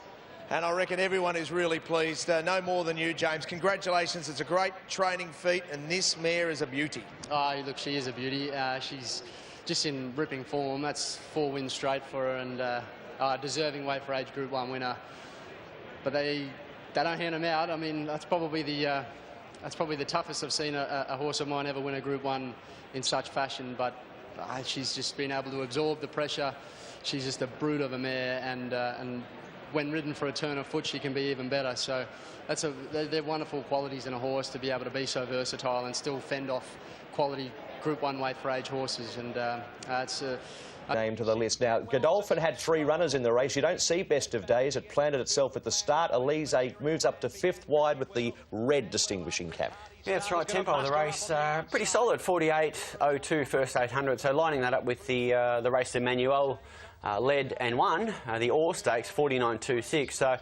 and I reckon everyone is really pleased. No more than you, James. Congratulations. It's a great training feat, and this mare is a beauty. Oh, look, she is a beauty. She's just in ripping form. That's 4 wins straight for her, and deserving weight for age Group 1 winner. But they don't hand them out. I mean, that's probably the toughest I've seen a horse of mine ever win a Group 1 in such fashion. But she's just been able to absorb the pressure. She's just a brute of a mare, and when ridden for a turn of foot, she can be even better. So they're wonderful qualities in a horse, to be able to be so versatile and still fend off quality Group 1 weight for age horses. And it's name to the list. Now, Godolphin had 3 runners in the race. You don't see Best of Days. It planted itself at the start. Elise moves up to 5th wide with the red distinguishing cap. Yeah, that's right. Tempo of the race, pretty solid. 48.02 first 800. So lining that up with the race that Manuel led and won, the All Stakes, 49.26. So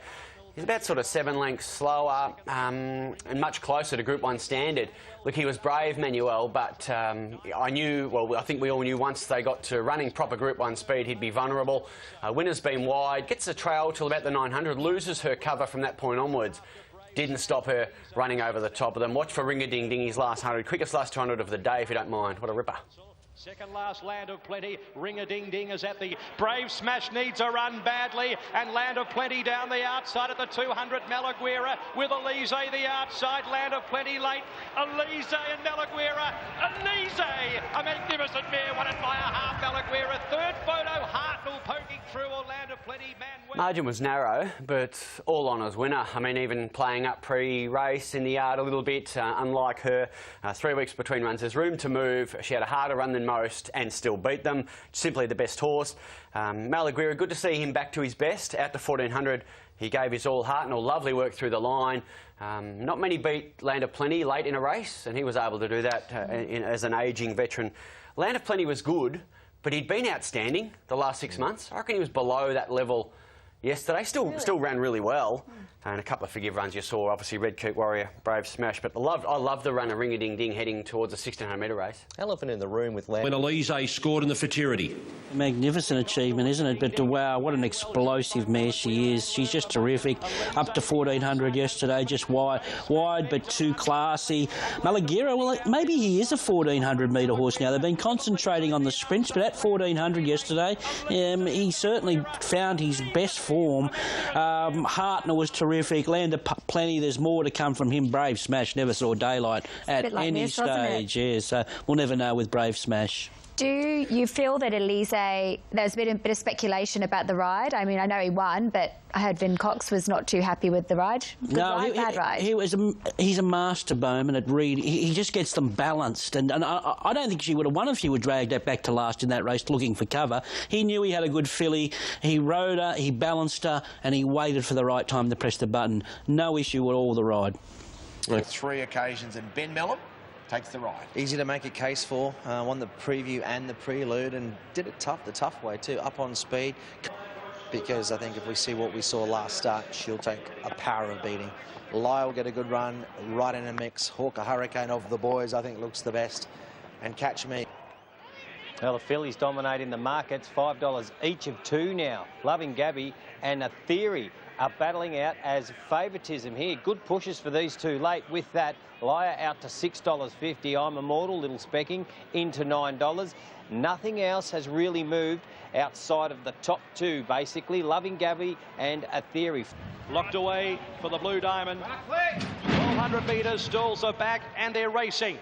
he's about sort of 7 lengths slower and much closer to Group 1 standard. Look, he was brave, Manuel, but I think we all knew once they got to running proper Group 1 speed, he'd be vulnerable. Winner's been wide, gets the trail till about the 900, loses her cover from that point onwards. Didn't stop her running over the top of them. Watch for Ring-a-ding-ding, his last 100. Quickest last 200 of the day, if you don't mind. What a ripper. Second last, Land of Plenty. Ring-a-ding-ding is at the Brave Smash, needs a run badly, and Land of Plenty down the outside at the 200. Malaguera with Elise the outside. Land of Plenty late. Elise and Malaguera. Elise, a magnificent mare, won it by a half. Malaguera third photo. Hartnell poking through, or Land of Plenty. Margin was narrow, but all honours winner. I mean, even playing up pre-race in the yard a little bit, unlike her, 3 weeks between runs, there's room to move. She had a harder run than most and still beat them. Simply the best horse. Malaguirre, good to see him back to his best, out to 1400. He gave his all heart and all lovely work through the line. Not many beat Land of Plenty late in a race, and he was able to do that as an ageing veteran. Land of Plenty was good, but he'd been outstanding the last 6 months. I reckon he was below that level yesterday. Still ran really well. And a couple of forgive runs you saw, obviously Red Coot Warrior, Brave Smash. But I love the run of Ring-a-Ding-Ding heading towards a 1600-metre race. Elephant in the room with Land. When Elise scored in the Futurity. Magnificent achievement, isn't it? But wow, what an explosive mare she is. She's just terrific. Up to 1400 yesterday, just wide but too classy. Malaguirre, well, maybe he is a 1400-metre horse now. They've been concentrating on the sprints, but at 1400 yesterday, he certainly found his best form. Hartner was terrific. Land of Plenty, there's more to come from him. Brave Smash never saw daylight at any stage. Yeah, so we'll never know with Brave Smash. Do you feel that Elise, there's been a bit of speculation about the ride? I mean, I know he won, but I heard Vin Cox was not too happy with the ride. Bad ride? He's a master bowman at Reed. He just gets them balanced, and I don't think she would have won if she would drag that back to last in that race looking for cover. He knew he had a good filly. He rode her, he balanced her, and he waited for the right time to press the button. No issue at all with the ride. 3 occasions, and Ben Mellon takes the ride. Easy to make a case for. Won the preview and the prelude, and did it the tough way too, up on speed. Because I think if we see what we saw last start, she'll take a power of beating. Lyle will get a good run, right in a mix. Hawker Hurricane of the boys, I think, looks the best. And Catch Me. Well, the fillies dominating the markets, $5 each of 2 now. Loving Gabby and A Theory are battling out as favouritism here. Good pushes for these two late. With that, Liar out to $6.50. I'm Immortal, little specking, into $9. Nothing else has really moved outside of the top 2, basically. Loving Gabby and A Theory. Locked away for the Blue Diamond. 1200 metres, stalls are back and they're racing.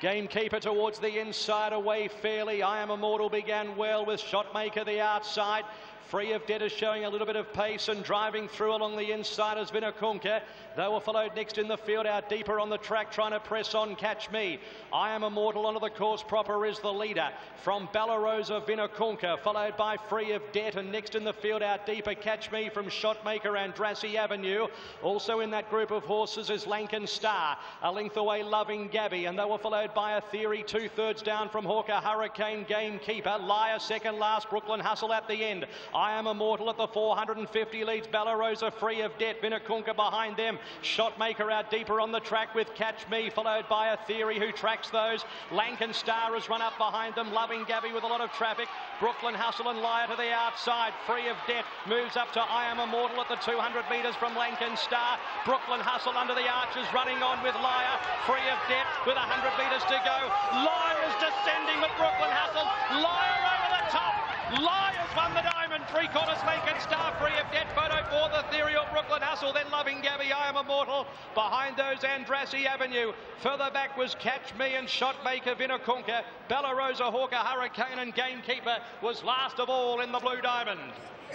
Gamekeeper towards the inside, away fairly. I Am Immortal began well with Shotmaker the outside. Free of Debt is showing a little bit of pace and driving through along the inside as Vinakunka. They were followed next in the field, out deeper on the track, trying to press on Catch Me. I Am Immortal onto the course proper is the leader. From Ballarosa, Vinakunka, followed by Free of Debt, and next in the field, out deeper, Catch Me from Shotmaker and Drassy Avenue. Also in that group of horses is Lankan Star. A length away, Loving Gabby, and they were followed by A Theory, 2/3 down from Hawker Hurricane, Gamekeeper. Liar second last, Brooklyn Hustle at the end. I Am Immortal at the 450 leads Ballarosa, Free of Debt, Vinakunka behind them. Shotmaker out deeper on the track with Catch Me, followed by A Theory who tracks those. Lankan Star has run up behind them. Loving Gabby with a lot of traffic. Brooklyn Hustle and Liar to the outside. Free of Debt moves up to I Am Immortal at the 200 metres from Lankan Star. Brooklyn Hustle under the arches running on with Liar. Free of Debt with 100 metres to go. Liar is descending with Brooklyn Hustle. Liar over the top. Liar's won the diamond. 3/4 Lankan Star, Free of Debt, photo for The Theory of Brooklyn Hustle, then Loving Gabby, I Am Immortal. Behind those, Andrassy Avenue. Further back was Catch Me and Shotmaker, Vinakunka. Ballarosa, Hawker Hurricane and Gamekeeper was last of all in the Blue Diamond.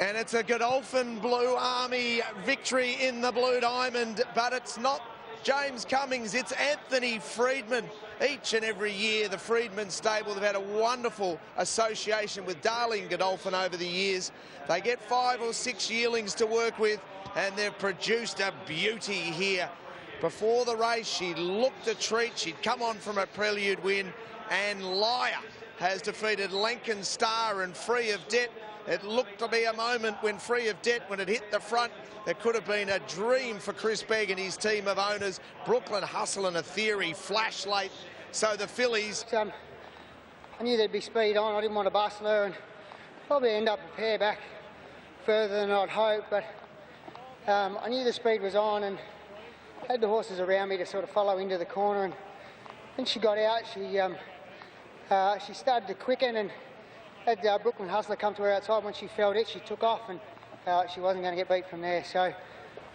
And it's a Godolphin Blue Army victory in the Blue Diamond, but it's not James Cummings, it's Anthony Freedman. Each and every year, the Freedman stable, they've had a wonderful association with Darling Godolphin over the years. They get 5 or 6 yearlings to work with, and they've produced a beauty here. Before the race, she looked a treat. She'd come on from a prelude win, and Liar has defeated Lankan Star and Free of Debt. It looked to be a moment when Free of Debt, when it hit the front, it could have been a dream for Chris Begg and his team of owners. Brooklyn Hustle and A Theory flash late. So the fillies... I knew there'd be speed on. I didn't want to bustle her and probably end up a pair back further than I'd hoped, but I knew the speed was on and had the horses around me to sort of follow into the corner, and when she got out, she started to quicken and had Brooklyn Hustler come to her outside. When she felt it, she took off, and she wasn't going to get beat from there. So I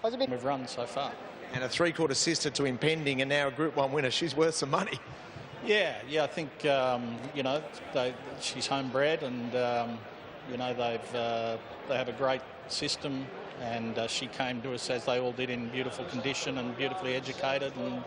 was a bit... We've run so far. And a 3/4 sister to Impending, and now a Group 1 winner. She's worth some money. Yeah, I think, you know, she's homebred, and You know, they have a great system, and she came to us, as they all did, in beautiful condition and beautifully educated, and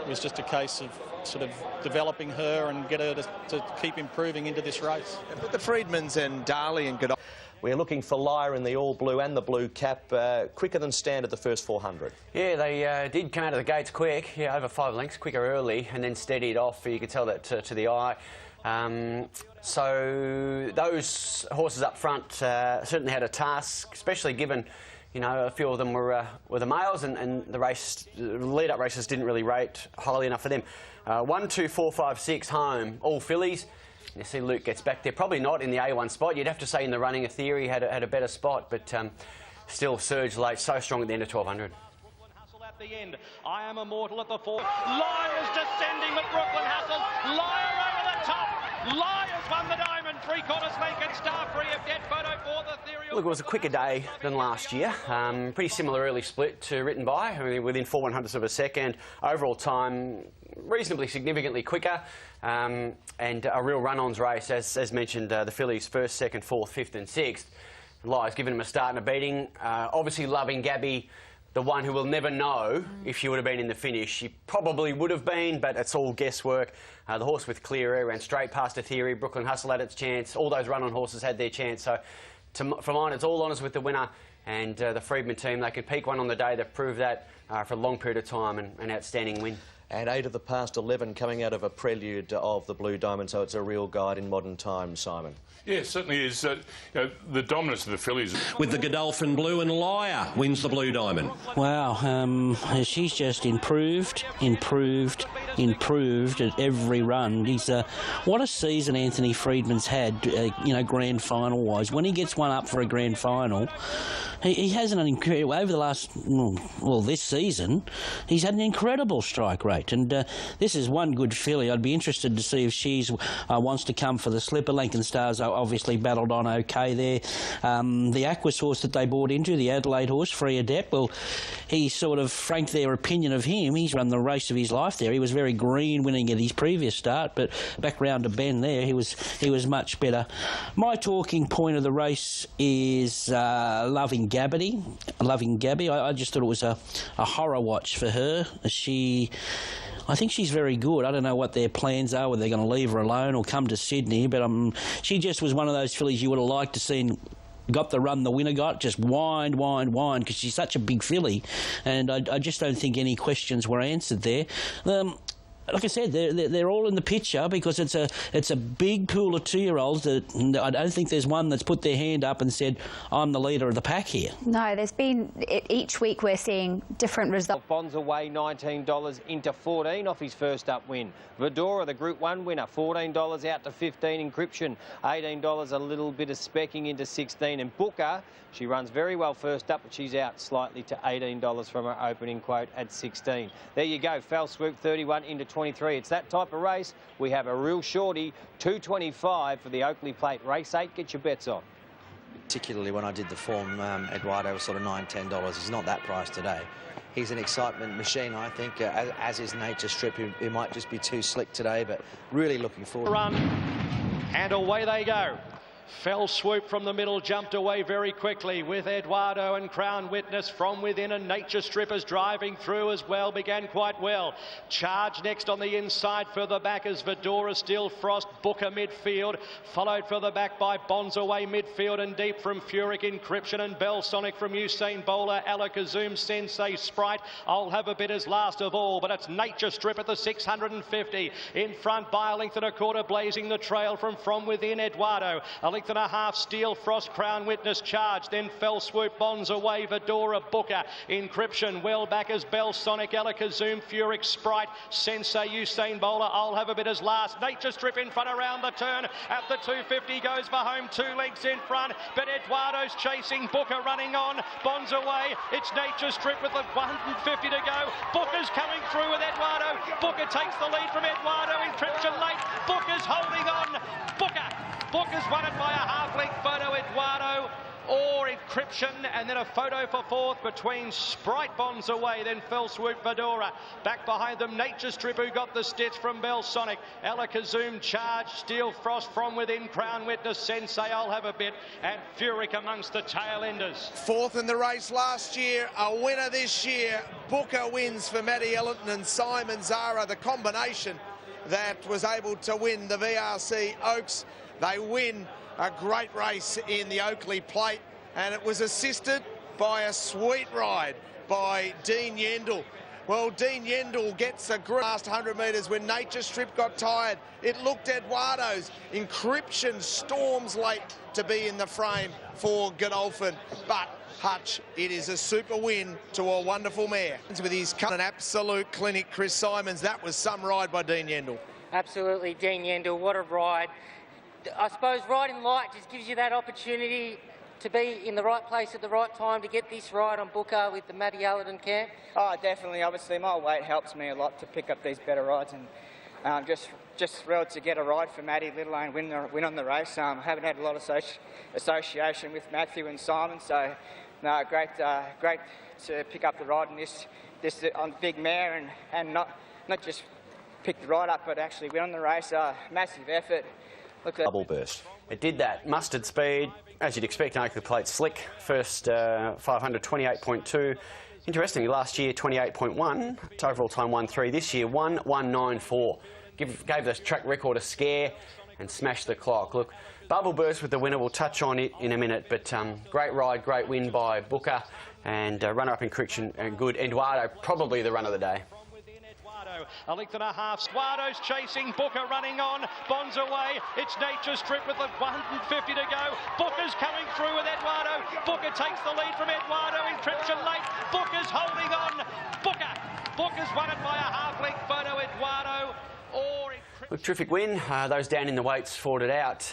it was just a case of sort of developing her and get her to keep improving into this race. But the Freedmans and Darley and Godolphin. We're looking for Lyre in the all blue and the blue cap, quicker than standard the first 400. Yeah, they did come out of the gates quick, yeah, over 5 lengths, quicker early, and then steadied off. You could tell that to the eye. So those horses up front certainly had a task, especially given, you know, a few of them were the males, and the lead-up races didn't really rate highly enough for them. 1, 2, 4, 5, 6 home, all fillies. You see Luke gets back there, probably not in the A1 spot. You'd have to say in the running, a Theory had a better spot, but still surged late, so strong at the end of 1200. At the end, I Am Immortal at the 4th. Lyre's descending with Brooklyn Hustle. Lyre over the top. Lyre's won the diamond. 3/4 snake and star free of dead photo for the Theory. Look, it was a quicker day than last year. Pretty similar early split to Written By, I mean, within 4 100ths of a second. Overall time reasonably significantly quicker, and a real run-ons race, as mentioned, the fillies 1st, 2nd, 4th, 5th and 6th. Lyre's given him a start and a beating. Obviously loving Gabby, the one who will never know if she would have been in the finish. She probably would have been, but it's all guesswork. The horse with clear air ran straight past a Theory. Brooklyn Hustle had its chance. All those run-on horses had their chance. So for mine, it's all honours with the winner. And the Freedman team, they could peak one on the day. They've proved that for a long period of time, and an outstanding win. And 8 of the past 11 coming out of a prelude of the Blue Diamond, so it's a real guide in modern times, Simon. Yeah, it certainly is. You know, the dominance of the fillies. With the Godolphin Blue, and Lyre wins the Blue Diamond. Wow, she's just improved at every run. What a season Anthony Freedman's had, you know, grand final-wise. When he gets one up for a grand final, he has an incredible, over the last, well, this season, he's had an incredible strike rate. And this is one good filly. I'd be interested to see if she wants to come for the slipper. Lincoln Stars obviously battled on okay there. The Aquis horse that they bought into, the Adelaide horse, Free Adept, well, he sort of franked their opinion of him. He's run the race of his life there. He was very green winning at his previous start, but back round to Bend there, he was much better. My talking point of the race is Loving Gabby. I just thought it was a horror watch for her. I think she's very good. I don't know what their plans are, whether they're going to leave her alone or come to Sydney, but she just was one of those fillies you would have liked to see. Got the run the winner got, just whined, because she's such a big filly, and I just don't think any questions were answered there. Like I said, they're all in the picture because it's a big pool of 2-year-olds that I don't think there's one that's put their hand up and said, I'm the leader of the pack here. No, there's been, each week we're seeing different results. Bonds away, $19 into 14 off his first up win. Vedora, the Group 1 winner, $14 out to 15. Encryption, $18, a little bit of specking into 16. And Booker, she runs very well first up, but she's out slightly to $18 from her opening quote at 16. There you go, Fell Swoop, 31 into 23. It's that type of race. We have a real shorty, $2.25 for the Oakley Plate Race 8. Get your bets on. Particularly when I did the form, Eduardo was sort of $9, $10. He's not that price today. He's an excitement machine, I think, as is Nature Strip. He might just be too slick today, but really looking forward. Run, and away they go. Fell Swoop from the middle, jumped away very quickly with Eduardo and Crown Witness from within, and Nature Strippers driving through as well, began quite well. Charge next on the inside, further back as Vedora, Still Frost, Booker midfield, followed further back by Bonds away midfield and deep from Furic, Encryption and Bell Sonic from Usain Bowler, Alakazum, Sensei Sprite. I'll have a bit as last of all, but it's Nature Strip at the 650. In front by a length and a quarter, blazing the trail from within, Eduardo. A length and a half, Steel Frost, Crown Witness, Charge, then Fell Swoop, Bonds away, Vedora, Booker, Encryption, well back as Bell Sonic, Alakazum, Furic, Sprite, Sensei, Usain Bowler. I'll have a bit as last. Nature Strip in front around the turn at the 250, goes for home, 2 lengths in front, but Eduardo's chasing, Booker running on, Bonds away. It's Nature Strip with the 150 to go. Booker's coming through with Eduardo. Booker takes the lead from Eduardo. Encryption late. Booker's holding on. Booker's won it by a half-length photo, Eduardo, or Encryption. Encryption, and then a photo for fourth between Sprite Bonds away, then Fell Swoop Fedora. Back behind them, Nature Strip, who got the stitch from Belsonic. Alakazum Charge, Steel Frost from within, Crown Witness, Sensei, I'll have a bit, and Furyk amongst the tail enders. Fourth in the race last year, a winner this year. Booker wins for Matty Ellington and Simon Zara, the combination that was able to win the VRC Oaks. They win a great race in the Oakley Plate, and it was assisted by a sweet ride by Dean Yendall. Well, Dean Yendall gets a great last 100 metres when Nature Strip got tired. It looked Eduardo's. Encryption storms late to be in the frame for Godolphin, but Hutch, it is a super win to a wonderful mare. With his an absolute clinic, Chris Simons, that was some ride by Dean Yendall. Absolutely, Dean Yendall, what a ride. I suppose riding light just gives you that opportunity to be in the right place at the right time to get this ride on Booker with the Matty Ellington camp. Oh, definitely. Obviously, my weight helps me a lot to pick up these better rides, and just thrilled to get a ride for Matty, let alone win on the race. Haven't had a lot of association with Matthew and Simon, so no, great to pick up the ride in this on big mare and not just pick the ride up, but actually win on the race. Massive effort. Look at Double burst. It did that. Mustard speed, as you'd expect, an Oakley Plate slick. First 500, 28.2. Interestingly, last year 28.1. Overall time 1.3. This year 1.194. Gave the track record a scare and smashed the clock. Look, Bubble Burst with the winner. We'll touch on it in a minute, but great ride, great win by Booker, and runner-up Encryption and good. Eduardo, probably the run of the day. A length and a half. Eduardo's chasing. Booker running on. Bonds away. It's Nature Strip with the 150 to go. Booker's coming through with Eduardo. Booker takes the lead from Eduardo. Encryption late. Booker's holding on. Booker's won it by a half-length photo. Eduardo or Look, terrific win. Those down in the weights fought it out.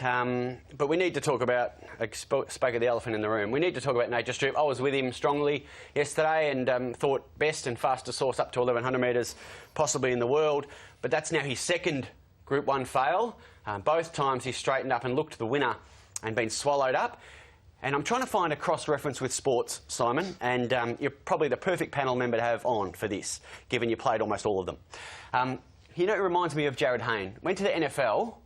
But we need to talk about, I spoke of the elephant in the room, we need to talk about Nature Strip. I was with him strongly yesterday and thought best and fastest horse up to 1,100 metres possibly in the world. But that's now his second Group 1 fail. Both times he straightened up and looked the winner and been swallowed up. And I'm trying to find a cross-reference with sports, Simon, and you're probably the perfect panel member to have on for this, given you played almost all of them. You know, it reminds me of Jared Hayne. Went to the NFL,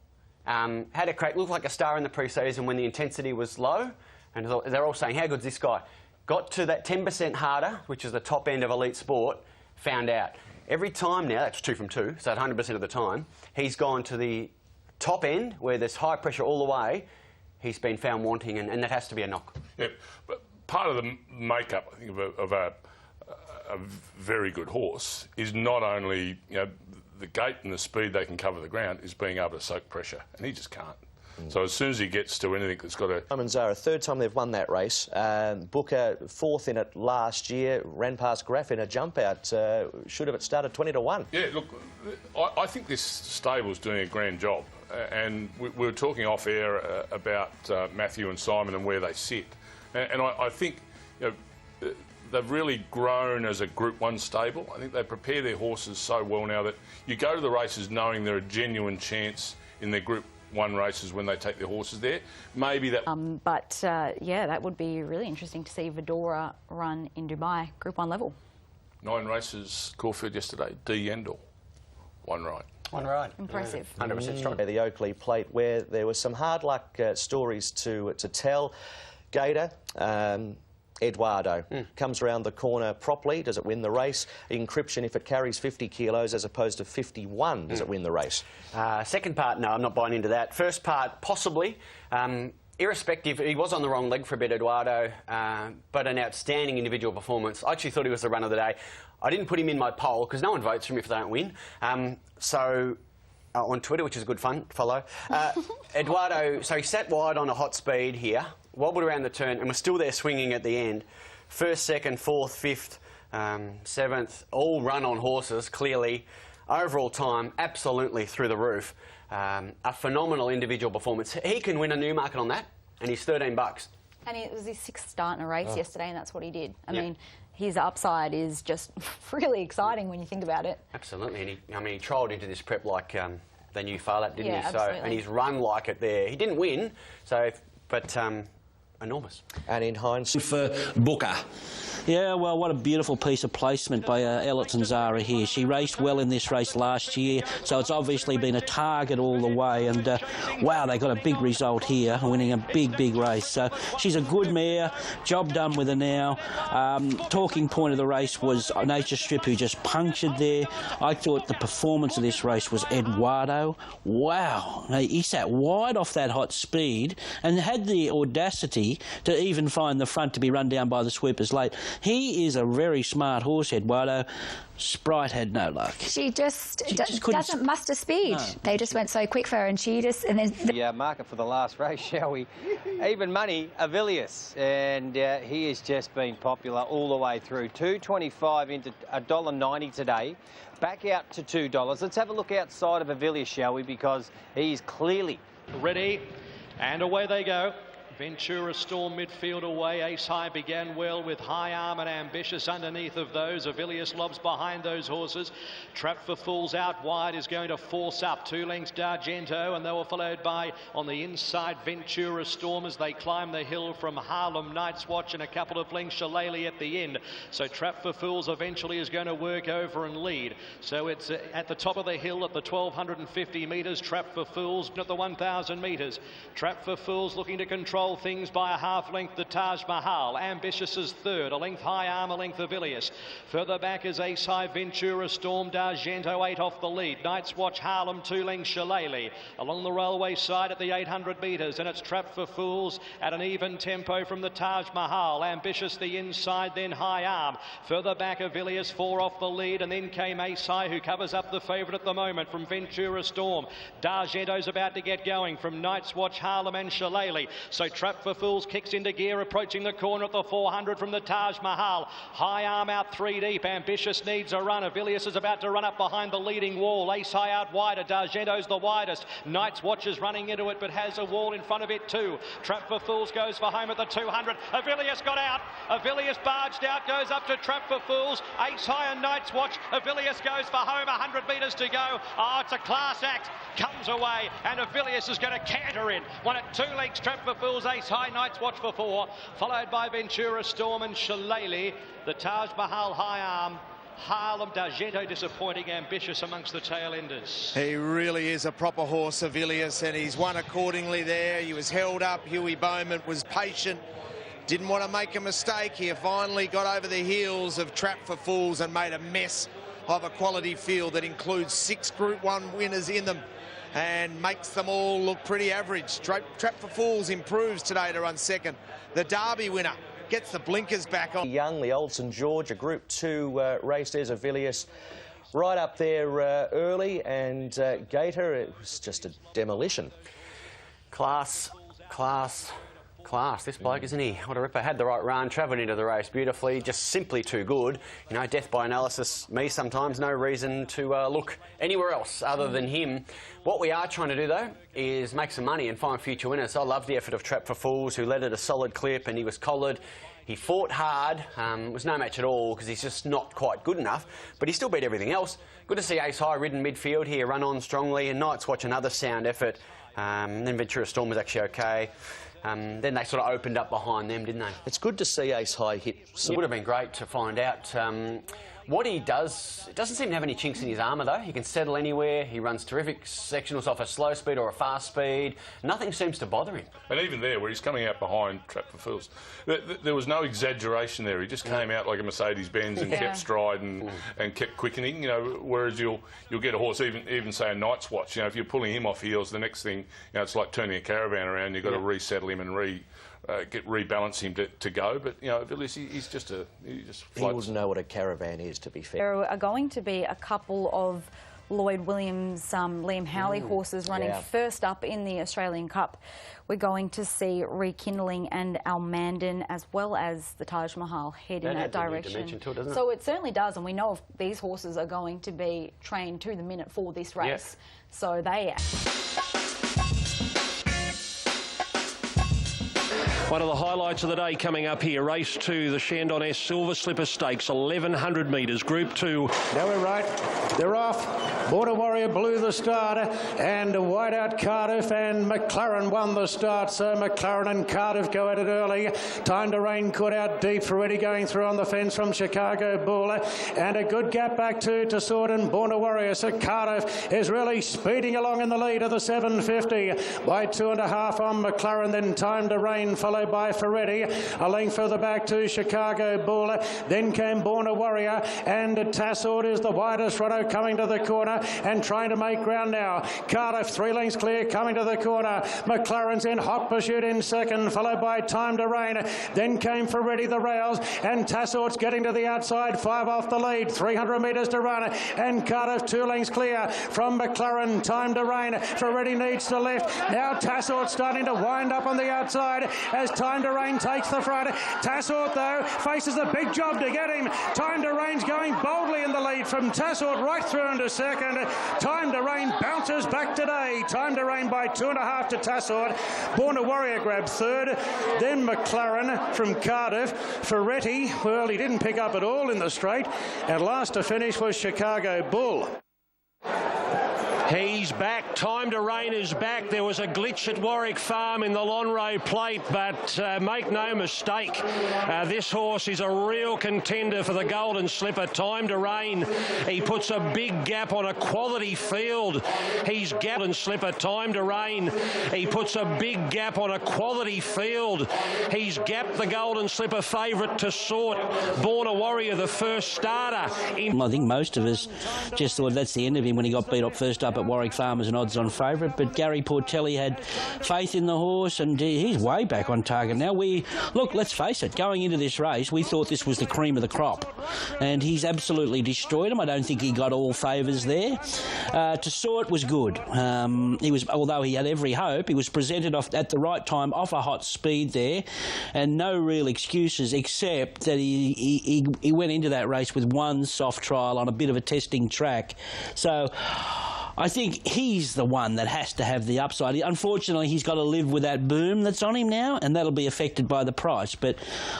had a crack, looked like a star in the pre-season when the intensity was low, and they're all saying, how good's this guy? Got to that 10% harder, which is the top end of elite sport, found out. Every time now, that's 2 from 2, so 100% of the time, he's gone to the top end, where there's high pressure all the way, he's been found wanting, and that has to be a knock. Yeah, but part of the makeup, I think, of a very good horse is not only, you know, the gait and the speed they can cover the ground, is being able to soak pressure, and he just can't. So as soon as he gets to anything that's got a... Simon Zara, third time they've won that race. Booker, fourth in it last year, ran past Graff in a jump out. Should have started 20 to 1. Yeah, look, I think this stable's doing a grand job. And we were talking off air about Matthew and Simon and where they sit. And I think, you know, they've really grown as a Group 1 stable. I think they prepare their horses so well now that you go to the races knowing they're a genuine chance in their Group 1 races when they take their horses there. Maybe that... yeah, that would be really interesting to see Fedora run in Dubai, Group 1 level. 9 races, Caulfield yesterday. D. Yendall, 1 ride. 1 ride. Impressive. 100% strong. The Oakley Plate, where there were some hard luck stories to tell. Gator, Eduardo comes around the corner properly. Does it win the race? Encryption, if it carries 50 kilos as opposed to 51, does it win the race? Second part, no, I'm not buying into that. First part, possibly. Irrespective, he was on the wrong leg for a bit, Eduardo, but an outstanding individual performance. I actually thought he was the run of the day. I didn't put him in my poll because no one votes for him if they don't win. On Twitter, which is good fun, follow. Eduardo, so he sat wide on a hot speed here, wobbled around the turn, and was still there swinging at the end. First, second, fourth, fifth, seventh, all run on horses, clearly. Overall time, absolutely through the roof. A phenomenal individual performance. He can win a Newmarket on that, and he's $13. And it was his 6th start in a race yesterday, and that's what he did. I mean, his upside is just really exciting when you think about it. Absolutely, and he trialled into this prep like the new Farlap, didn't he? Absolutely. And he's run like it there. He didn't win, but enormous. And in hindsight... For Booker. Yeah, well, what a beautiful piece of placement by Ellerton Zara here. She raced well in this race last year, so it's obviously been a target all the way. And, wow, they got a big result here, winning a big, big race. So she's a good mare. Job done with her now. Talking point of the race was Nature Strip, who just punctured there. I thought the performance of this race was Eduardo. Wow. He sat wide off that hot speed and had the audacity to even find the front to be run down by the sweepers late. He is a very smart horse, Eduardo. Sprite had no luck. She just doesn't muster speed. No. They just went so quick for her, and she just... And then the market for the last race, shall we? Even money, Avilius, and he has just been popular all the way through. $2.25 into $1.90 today. Back out to $2. Let's have a look outside of Avilius, shall we? Because he's clearly... Ready, and away they go. Ventura Storm midfield away. Ace High began well with High Arm and Ambitious underneath of those. Avilius Lobs behind those horses. Trap for Fools out wide is going to force up. 2 lengths D'Argento, and they were followed by, on the inside, Ventura Storm as they climb the hill from Harlem Night's Watch, and a couple of lengths Shillelagh at the end. So Trap for Fools eventually is going to work over and lead. So it's at the top of the hill at the 1,250 metres. Trap for Fools at the 1,000 metres. Trap for Fools looking to control things by a half length. The Taj Mahal. Ambitious is third. A length High Arm, a length Avilius. Further back is Ace High, Ventura Storm, D'Argento 8 off the lead. Night's Watch, Harlem 2 lengths Shillelagh. Along the railway side at the 800 metres, and it's Trap for Fools at an even tempo from the Taj Mahal. Ambitious the inside, then High Arm. Further back Avilius 4 off the lead, and then came Ace High, who covers up the favourite at the moment from Ventura Storm. D'Argento's about to get going from Night's Watch, Harlem and Shillelagh. So Trap for Fools kicks into gear, approaching the corner at the 400 from the Taj Mahal. High Arm out 3 deep. Ambitious needs a run. Avilius is about to run up behind the leading wall. Ace High out wider. D'Argento's the widest. Night's Watch is running into it, but has a wall in front of it too. Trap for Fools goes for home at the 200. Avilius got out. Avilius barged out, goes up to Trap for Fools. Ace High and Night's Watch. Avilius goes for home. 100 metres to go. Oh, it's a class act. Comes away, and Avilius is going to canter in. One at 2 lengths. Trap for Fools. Ace High, Night's Watch for 4, followed by Ventura Storm and Shillelagh. The Taj Mahal, High Arm, Harlem, D'Argento disappointing, Ambitious amongst the tail enders. He really is a proper horse, Avilius, and he's won accordingly there. He was held up. Huey Bowman was patient, didn't want to make a mistake. He finally got over the heels of Trap for Fools and made a mess of a quality field that includes 6 Group 1 winners in them, and makes them all look pretty average. Trap for Fools improves today to run second. The Derby winner gets the blinkers back on. Young, the Old St George, a Group 2 race. There's Avilius right up there early, and Gator, it was just a demolition. Class. This bloke, isn't he? What a ripper. Had the right run, travelled into the race beautifully, just simply too good. You know, death by analysis, me sometimes, no reason to look anywhere else other than him. What we are trying to do, though, is make some money and find future winners. I love the effort of Trap for Fools, who led at a solid clip, and he was collared. He fought hard, was no match at all because he's just not quite good enough, but he still beat everything else. Good to see Ace High ridden midfield here, run on strongly, and Night's Watch another sound effort. Then Ventura Storm was actually okay. Then they sort of opened up behind them, didn't they? It's good to see Ace High hit. It would have been great to find out what he does. It doesn't seem to have any chinks in his armour, though. He can settle anywhere. He runs terrific sectionals off a slow speed or a fast speed. Nothing seems to bother him. And even there, where he's coming out behind Trap for Fools, there was no exaggeration there. He just came out like a Mercedes-Benz and kept stride and kept quickening. You know, whereas you'll get a horse, even say a Night's Watch. You know, if you're pulling him off heels, the next thing, you know, it's like turning a caravan around. You've got to resettle him and rebalance him to go. But you know, Avilius, he just floats. He wouldn't know what a caravan is, to be fair. There are going to be a couple of Lloyd Williams, Liam Howley horses running first up in the Australian Cup. We're going to see Rekindling and Almandin, as well as the Taj Mahal, head in that direction. To it, doesn't it? So it certainly does, and we know these horses are going to be trained to the minute for this race. So they... One of the highlights of the day coming up here, race 2, the Shandon S Silver Slipper Stakes, 1,100 metres, Group 2. Now we're right. They're off. Border Warrior blew the start, and Whiteout Cardiff and McLaren won the start. So McLaren and Cardiff go at it early. Time to Rain caught out deep. Futurity going through on the fence from Chicago Bull, and a good gap back to Sword and Border Warrior. So Cardiff is really speeding along in the lead of the 750 by 2.5 on McLaren. Then Time to Rain followed by Futurity. A length further back to Chicago Bull. Then came Border Warrior, and Tassord is the widest runner coming to the corner and trying to make ground now. Cardiff 3 lengths clear coming to the corner. McLaren's in hot pursuit in second, followed by Time to Rain. Then came Futurity the rails, and Tassord's getting to the outside, 5 off the lead, 300 metres to run, and Cardiff 2 lengths clear from McLaren. Time to Rain. Futurity needs to lift. Now Tassord starting to wind up on the outside as Time to Rain takes the front. Tassord though faces a big job to get him. Time to Rain's going boldly in the lead from Tassord right through into second. Time to Rain bounces back today. Time to Rain by 2.5 to Tassord. Born a Warrior grabbed third. Then McLaren from Cardiff. Futurity, well, he didn't pick up at all in the straight. And last to finish was Chicago Bull. He's back. Time to Rain is back. There was a glitch at Warwick Farm in the Lonhro Plate, but make no mistake, this horse is a real contender for the Golden Slipper. Time to Rain. He puts a big gap on a quality field. He's Golden Slipper. Time to Rain. He puts a big gap on a quality field. He's gapped the Golden Slipper favourite to sort. Born a Warrior, the first starter. I think most of us just thought that's the end of him when he got beat up first up at Warwick Farm as an odds-on favourite, but Gary Portelli had faith in the horse, and he's way back on target now. Look, let's face it, going into this race, we thought this was the cream of the crop, and he's absolutely destroyed him. I don't think he got all favours there. To sort was good. Although he had every hope, he was presented off at the right time, off a hot speed there, and no real excuses except that he went into that race with one soft trial on a bit of a testing track. So I think he's the one that has to have the upside. Unfortunately, he's got to live with that boom that's on him now, and that'll be affected by the price. But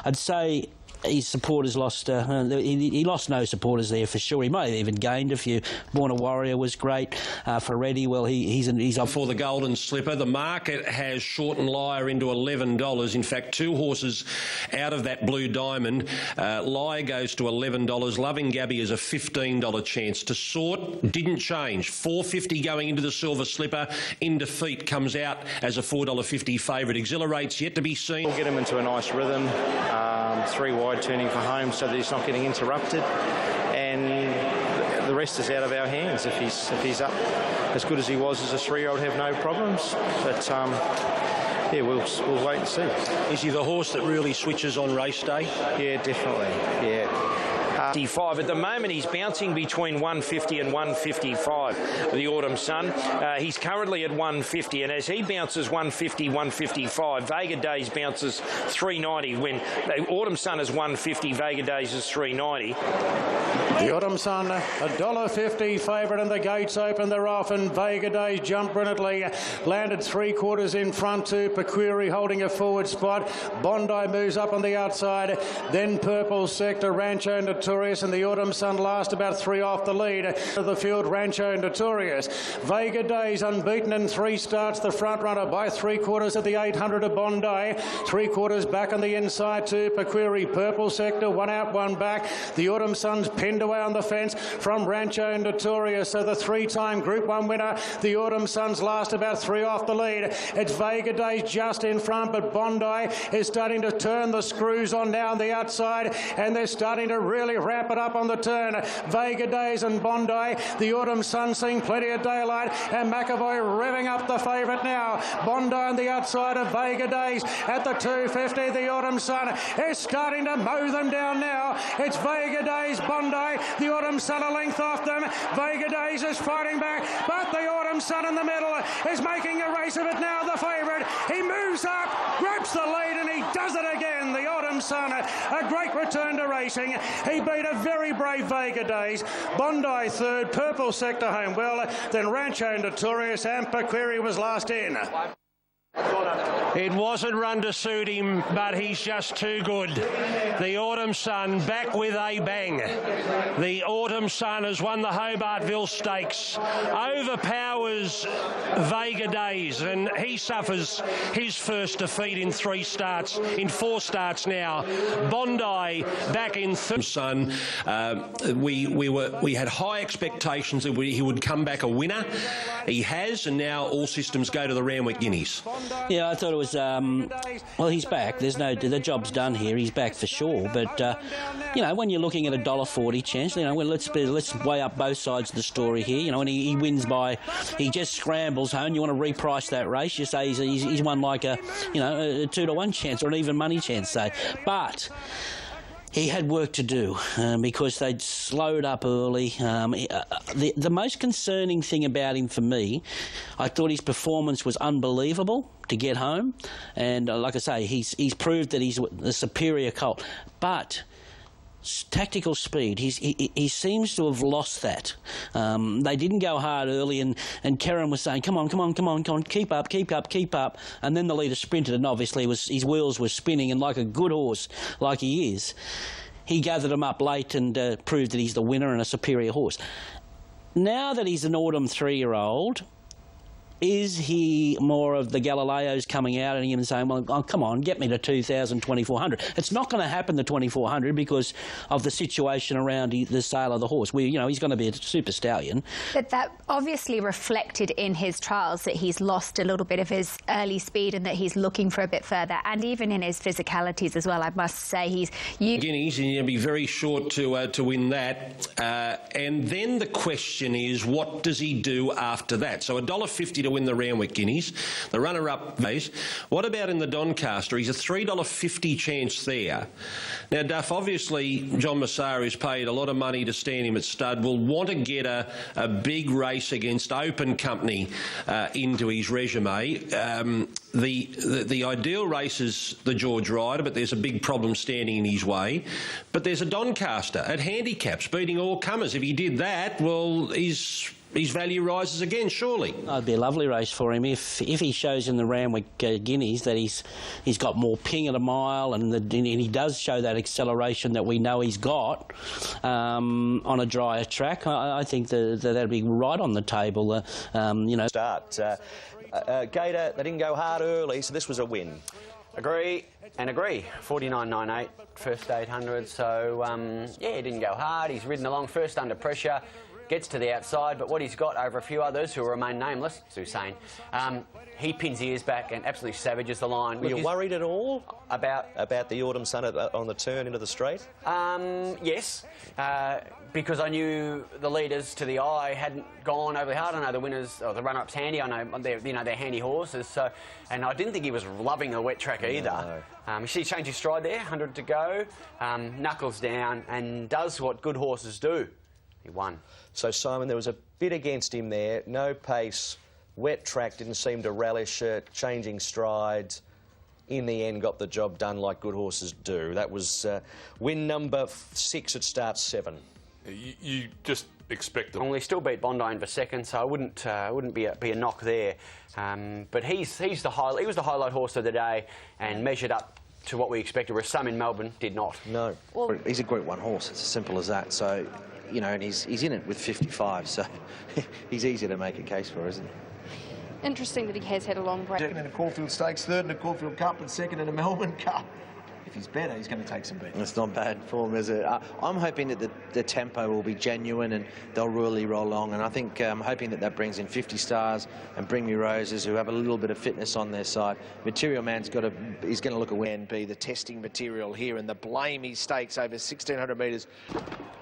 I'd say his supporters lost. He lost no supporters there for sure. He might have even gained a few. Born a Warrior was great. Futurity, well, he's up for the Golden Slipper. The market has shortened Liar into $11. In fact, 2 horses out of that Blue Diamond. Liar goes to $11. Loving Gabby is a $15 chance. To sort didn't change. $4.50 going into the Silver Slipper. In Defeat comes out as a $4.50 favourite. Exhilarate's yet to be seen. We'll get him into a nice rhythm. 3 wide turning for home so that he's not getting interrupted, and the rest is out of our hands. If he's up as good as he was as a 3-year-old, have no problems, but yeah, we'll wait and see. Is he the horse that really switches on race day? Yeah, definitely, yeah. 55. At the moment, he's bouncing between 150 and 155, the Autumn Sun. He's currently at 150, and as he bounces 150, 155, Vega Days bounces 390. When the Autumn Sun is 150, Vega Days is 390. The Autumn Sun, $1.50 favourite, and the gates open. They're off, and Vega Days jumped brilliantly. Landed 3/4 in front to Pequiri, holding a forward spot. Bondi moves up on the outside. Then Purple Sector, Rancho Notorious, and the Autumn Sun last about 3 off the lead of the field. Rancho Notorious. Vega Days unbeaten in 3 starts. The front runner by 3/4 at the 800 of Bondi. 3/4 back on the inside to Pequiri. Purple Sector, 1 out, 1 back. The Autumn Sun's pinned away on the fence from Rancho Notorious. So the 3-time Group 1 winner, the Autumn Sun's last about 3 off the lead. It's Vega Days just in front, but Bondi is starting to turn the screws on now on the outside, and they're starting to really wrap it up on the turn. Vega Days and Bondi, the Autumn Sun seeing plenty of daylight, and McAvoy revving up the favourite now. Bondi on the outside of Vega Days at the 250. The Autumn Sun is starting to mow them down now. It's Vega Days, Bondi, the Autumn Sun a length off them. Vega Days is fighting back, but the Autumn Sun in the middle is making a race of it now, the favourite. He moves up, grabs the lead, and he does it again. The Autumn Sun, a great return to racing. He beat a very brave Vega Days. Bondi third, Purple Sector home well, then Rancho Notorious, and Pequiri was last in. It wasn't run to suit him, but he's just too good. The Autumn Sun back with a bang. The Autumn Sun has won the Hobartville Stakes, overpowers Vega Days, and he suffers his first defeat in 4 starts now. Bondi back in third. Sun, we had high expectations that he would come back a winner. He has, and now all systems go to the Randwick Guineas. Yeah, I thought it was. Well, he's back. The job's done here. He's back for sure. But you know, when you're looking at a $1.40 chance, you know, well, let's weigh up both sides of the story here. You know, and he wins by, he just scrambles home. You want to reprice that race. You say he's won like a 2-to-1 chance or an even money chance, say, but. He had work to do because they'd slowed up early. The most concerning thing about him for me, I thought his performance was unbelievable to get home. And like I say, he's proved that he's a superior colt. But tactical speed, he seems to have lost that. They didn't go hard early, and Karen was saying, come on, keep up. And then the leader sprinted, and obviously his wheels were spinning, and like a good horse, like he is, he gathered them up late and proved that he's the winner and a superior horse. Now that he's an autumn 3-year-old, is he more of the Galileos coming out and him saying, well, oh, come on, get me to 2,000, 2,400. It's not going to happen to 2,400 because of the situation around the sale of the horse. He's going to be a super stallion. But that obviously reflected in his trials that he's lost a little bit of his early speed and that he's looking for a bit further, and even in his physicalities as well. I must say Guineas, and you'll be very short to win that. And then the question is, what does he do after that? So $1.50 to win the Randwick Guineas. The runner-up base. What about in the Doncaster? He's a $3.50 chance there. Now, Duff, obviously, John Massar, who's paid a lot of money to stand him at stud, will want to get a big race against Open Company into his resume. The ideal race is the George Ryder, but there's a big problem standing in his way. But there's a Doncaster at handicaps, beating all comers. If he did that, well, his value rises again, surely. It'd be a lovely race for him if he shows in the Randwick Guineas that he's got more ping at a mile, and he does show that acceleration that we know he's got on a drier track. I think that'd be right on the table. Start. Gator, they didn't go hard early, so this was a win. Agree and agree. 49.98 first 800. So yeah, he didn't go hard. He's ridden along first under pressure. Gets to the outside, but what he's got over a few others who will remain nameless, Hussein, he pins the ears back and absolutely savages the line. Were you worried at all about the Autumn Sun on the turn into the straight? Yes, because I knew the leaders to the eye hadn't gone overly hard. I know the winners, or the runner-up's handy. I know they're handy horses. So, and I didn't think he was loving the wet track either. No. You see, he changed his stride there, 100 to go, knuckles down, and does what good horses do. He won. So, Simon, there was a bit against him there. No pace, wet track, didn't seem to relish it, changing strides. In the end, got the job done like good horses do. That was win number 6 at start 7. You just expect them. Well, he still beat Bondi in for second, so I wouldn't be a knock there. But he was the highlight horse of the day and measured up to what we expected, whereas some in Melbourne did not. No. Well, he's a Group 1 horse. It's as simple as that. So, you know, and he's in it with 55, so he's easy to make a case for, isn't he? Interesting that he has had a long break. Second in a Caulfield Stakes, third in a Caulfield Cup, and second in a Melbourne Cup. If he's better, he's going to take some beats. It's not bad form, is it? I'm hoping that the tempo will be genuine and they'll really roll along. And I think I'm hoping that brings in 50 Stars and Bring Me Roses, who have a little bit of fitness on their side. Material Man's he's going to look away and be the testing material here in the Blamey Stakes over 1,600 metres.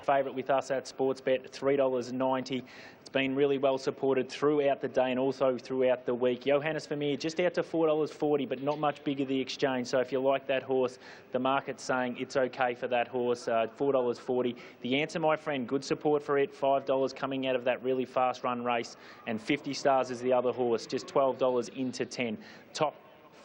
Favourite with us at Sportsbet, $3.90. It's been really well supported throughout the day and also throughout the week. Johannes Vermeer just out to $4.40, but not much bigger the exchange. So if you like that horse, the market's saying it's okay for that horse, $4.40. The Answer, my friend, good support for it, $5 coming out of that really fast run race, and 50 Stars is the other horse, just $12 into 10. Top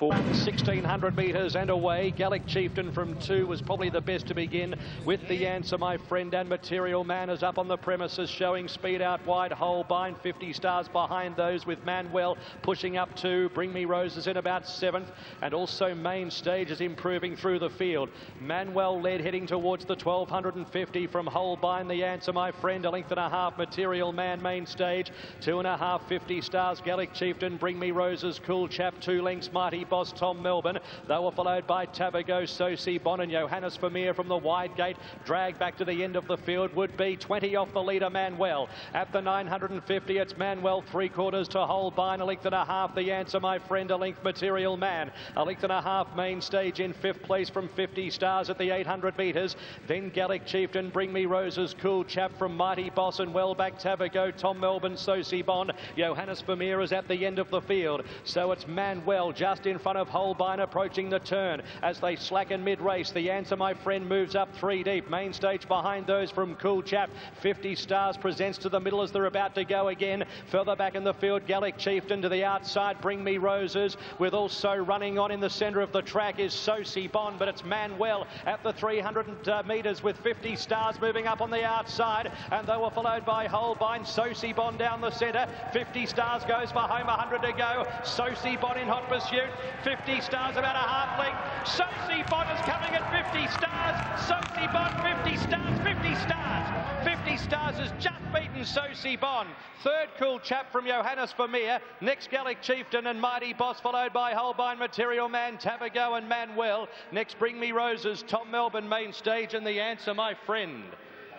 1600 metres and away. Gallic Chieftain from 2 was probably the best to begin with the answer, my friend, and Material Man is up on the premises, showing speed out wide. Holbein 50 stars behind those, with Manuel pushing up 2. Bring Me Roses in about 7th, and also Main Stage is improving through the field. Manuel led, heading towards the 1250 from Holbein. The answer, my friend, a length and a half. Material Man, Main Stage 2.5. 50 stars. Gallic Chieftain, Bring Me Roses, Cool Chap 2 lengths. Mighty Boss, Tom Melbourne. They were followed by Tabago, Sosi Bon and Johannes Vermeer from the wide gate. Drag back to the end of the field would be 20 off the leader, Manuel. At the 950, it's Manuel 3/4 to Holbein. A length and a half. The answer, my friend, a length. Material Man. A length and a half. Main Stage in 5th place from 50 stars at the 800 metres. Then Gallic Chieftain, Bring Me Roses, Cool Chap from Mighty Boss, and well back Tabago, Tom Melbourne, Sosi Bon. Johannes Vermeer is at the end of the field. So it's Manuel just in front of Holbein, approaching the turn as they slacken mid-race. The answer, my friend, moves up 3 deep. Main Stage behind those from Cool Chap. 50 stars presents to the middle as they're about to go again. Further back in the field, Gallic Chieftain to the outside. Bring Me Roses, with also running on in the centre of the track is Sosi Bon, but it's Manuel at the 300 metres with 50 stars moving up on the outside, and they were followed by Holbein. Sosi Bon down the centre. 50 stars goes for home, 100 to go. Sosi Bon in hot pursuit. 50 stars about a half length. Sosi Bon is coming at 50 stars. Sosi Bon, 50 stars, 50 stars. 50 stars has just beaten Sosi Bon. Third, Cool Chap from Johannes Vermeer. Next, Gallic Chieftain and Mighty Boss, followed by Holbein, Material Man, Tabago and Manuel. Next, Bring Me Roses, Tom Melbourne, Main Stage, and the answer, my friend.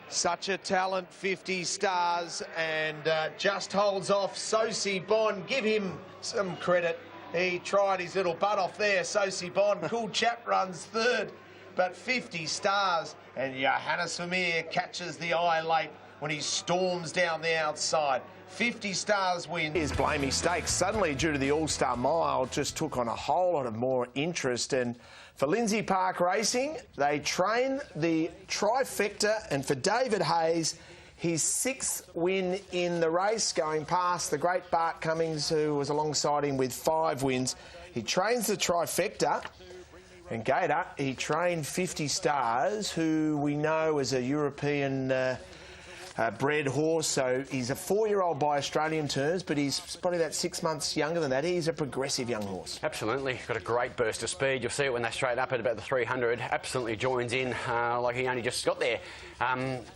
Such a talent, 50 stars, and just holds off Sosi Bon. Give him some credit. He tried his little butt off there, Sosi Bon. Cool Chap runs 3rd, but 50 stars, and Johannes Vermeer catches the eye late when he storms down the outside. 50 stars wins. Here's Blamey Stakes. Suddenly, due to the All-Star Mile, just took on a whole lot of more interest. And for Lindsay Park Racing, they train the trifecta. And for David Hayes, his 6th win in the race, going past the great Bart Cummings, who was alongside him with 5 wins. He trains the trifecta. And Gator, he trained 50 stars, who we know is a European bred horse, so he's a 4-year-old by Australian terms, but he's probably about 6 months younger than that. He's a progressive young horse. Absolutely. Got a great burst of speed. You'll see it when they straight up at about the 300. Absolutely joins in like he only just got there.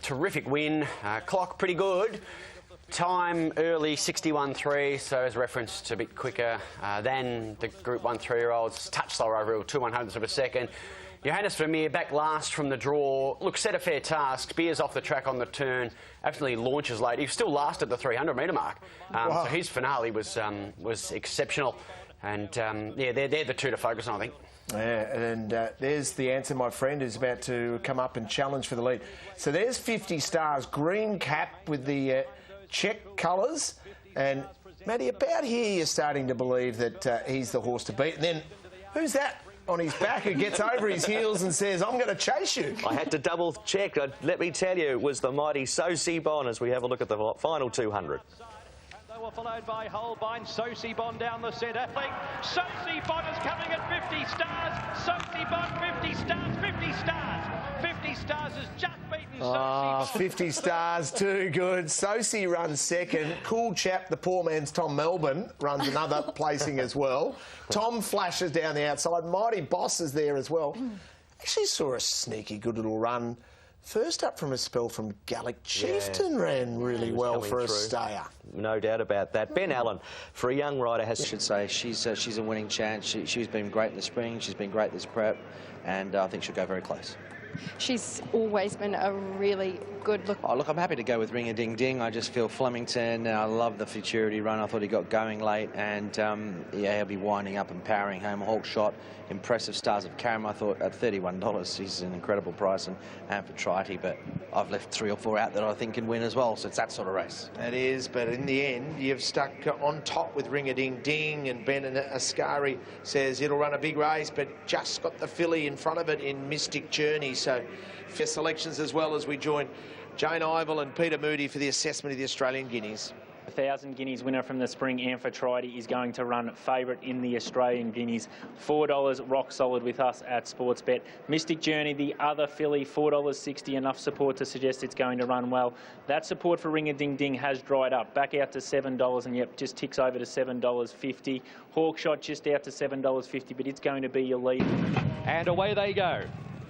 Terrific win. Clock pretty good. Time early 61.3, so as referenced a bit quicker than the Group 1 3-year-olds. Touch slower over 2/100ths of a second. Johannes Vermeer back last from the draw. Look, set a fair task. Spears off the track on the turn. Absolutely launches late. He still last at the 300-metre mark. Wow. So his finale was exceptional. And, yeah, they're the two to focus on, I think. Yeah, and there's the answer, my friend, who's about to come up and challenge for the lead. So there's 50 stars. Green cap with the check colours. And, Matty, about here you're starting to believe that he's the horse to beat. And then, who's that on his back who gets over his heels and says, I'm going to chase you? I had to double check. Let me tell you, it was the mighty Sosi Bon as we have a look at the final 200. They were followed by Holbein, Sosi Bon down the centre. Sosi Bon is coming at 50 stars. Sosi Bon, 50 stars, 50 stars. 50 stars has just beaten Sosi Bon. 50 stars, too good. Sosi runs 2nd. Cool Chap, the poor man's Tom Melbourne, runs another placing as well. Tom flashes down the outside. Mighty Boss is there as well. Actually saw a sneaky good little run. First up from a spell from Gallic Chieftain, ran really well for a stayer. No doubt about that. Ben Allen, for a young rider, has... I should say she's a winning chance. She's been great in the spring. She's been great this prep, and I think she'll go very close. She's always been a really good look. Oh, look, I'm happy to go with Ring a Ding Ding. I just feel Flemington. I love the Futurity run. I thought he got going late, and yeah, he'll be winding up and powering home. A Hawk Shot, impressive Stars of Karam. I thought at $31, he's an incredible price, and Futurity, but I've left 3 or 4 out that I think can win as well. So it's that sort of race. It is, but in the end, you've stuck on top with Ring a Ding Ding, and Ben Ascari says it'll run a big race, but just got the filly in front of it in Mystic Journey. So for selections as well as we join Jane Ivel and Peter Moody for the assessment of the Australian Guineas. 1,000 guineas winner from the spring, Futurity, is going to run favourite in the Australian guineas. $4 rock solid with us at Sportsbet. Mystic Journey, the other filly, $4.60, enough support to suggest it's going to run well. That support for Ring a Ding Ding has dried up, back out to $7, and yep, just ticks over to $7.50. Hawkshot just out to $7.50, but it's going to be your lead. And away they go.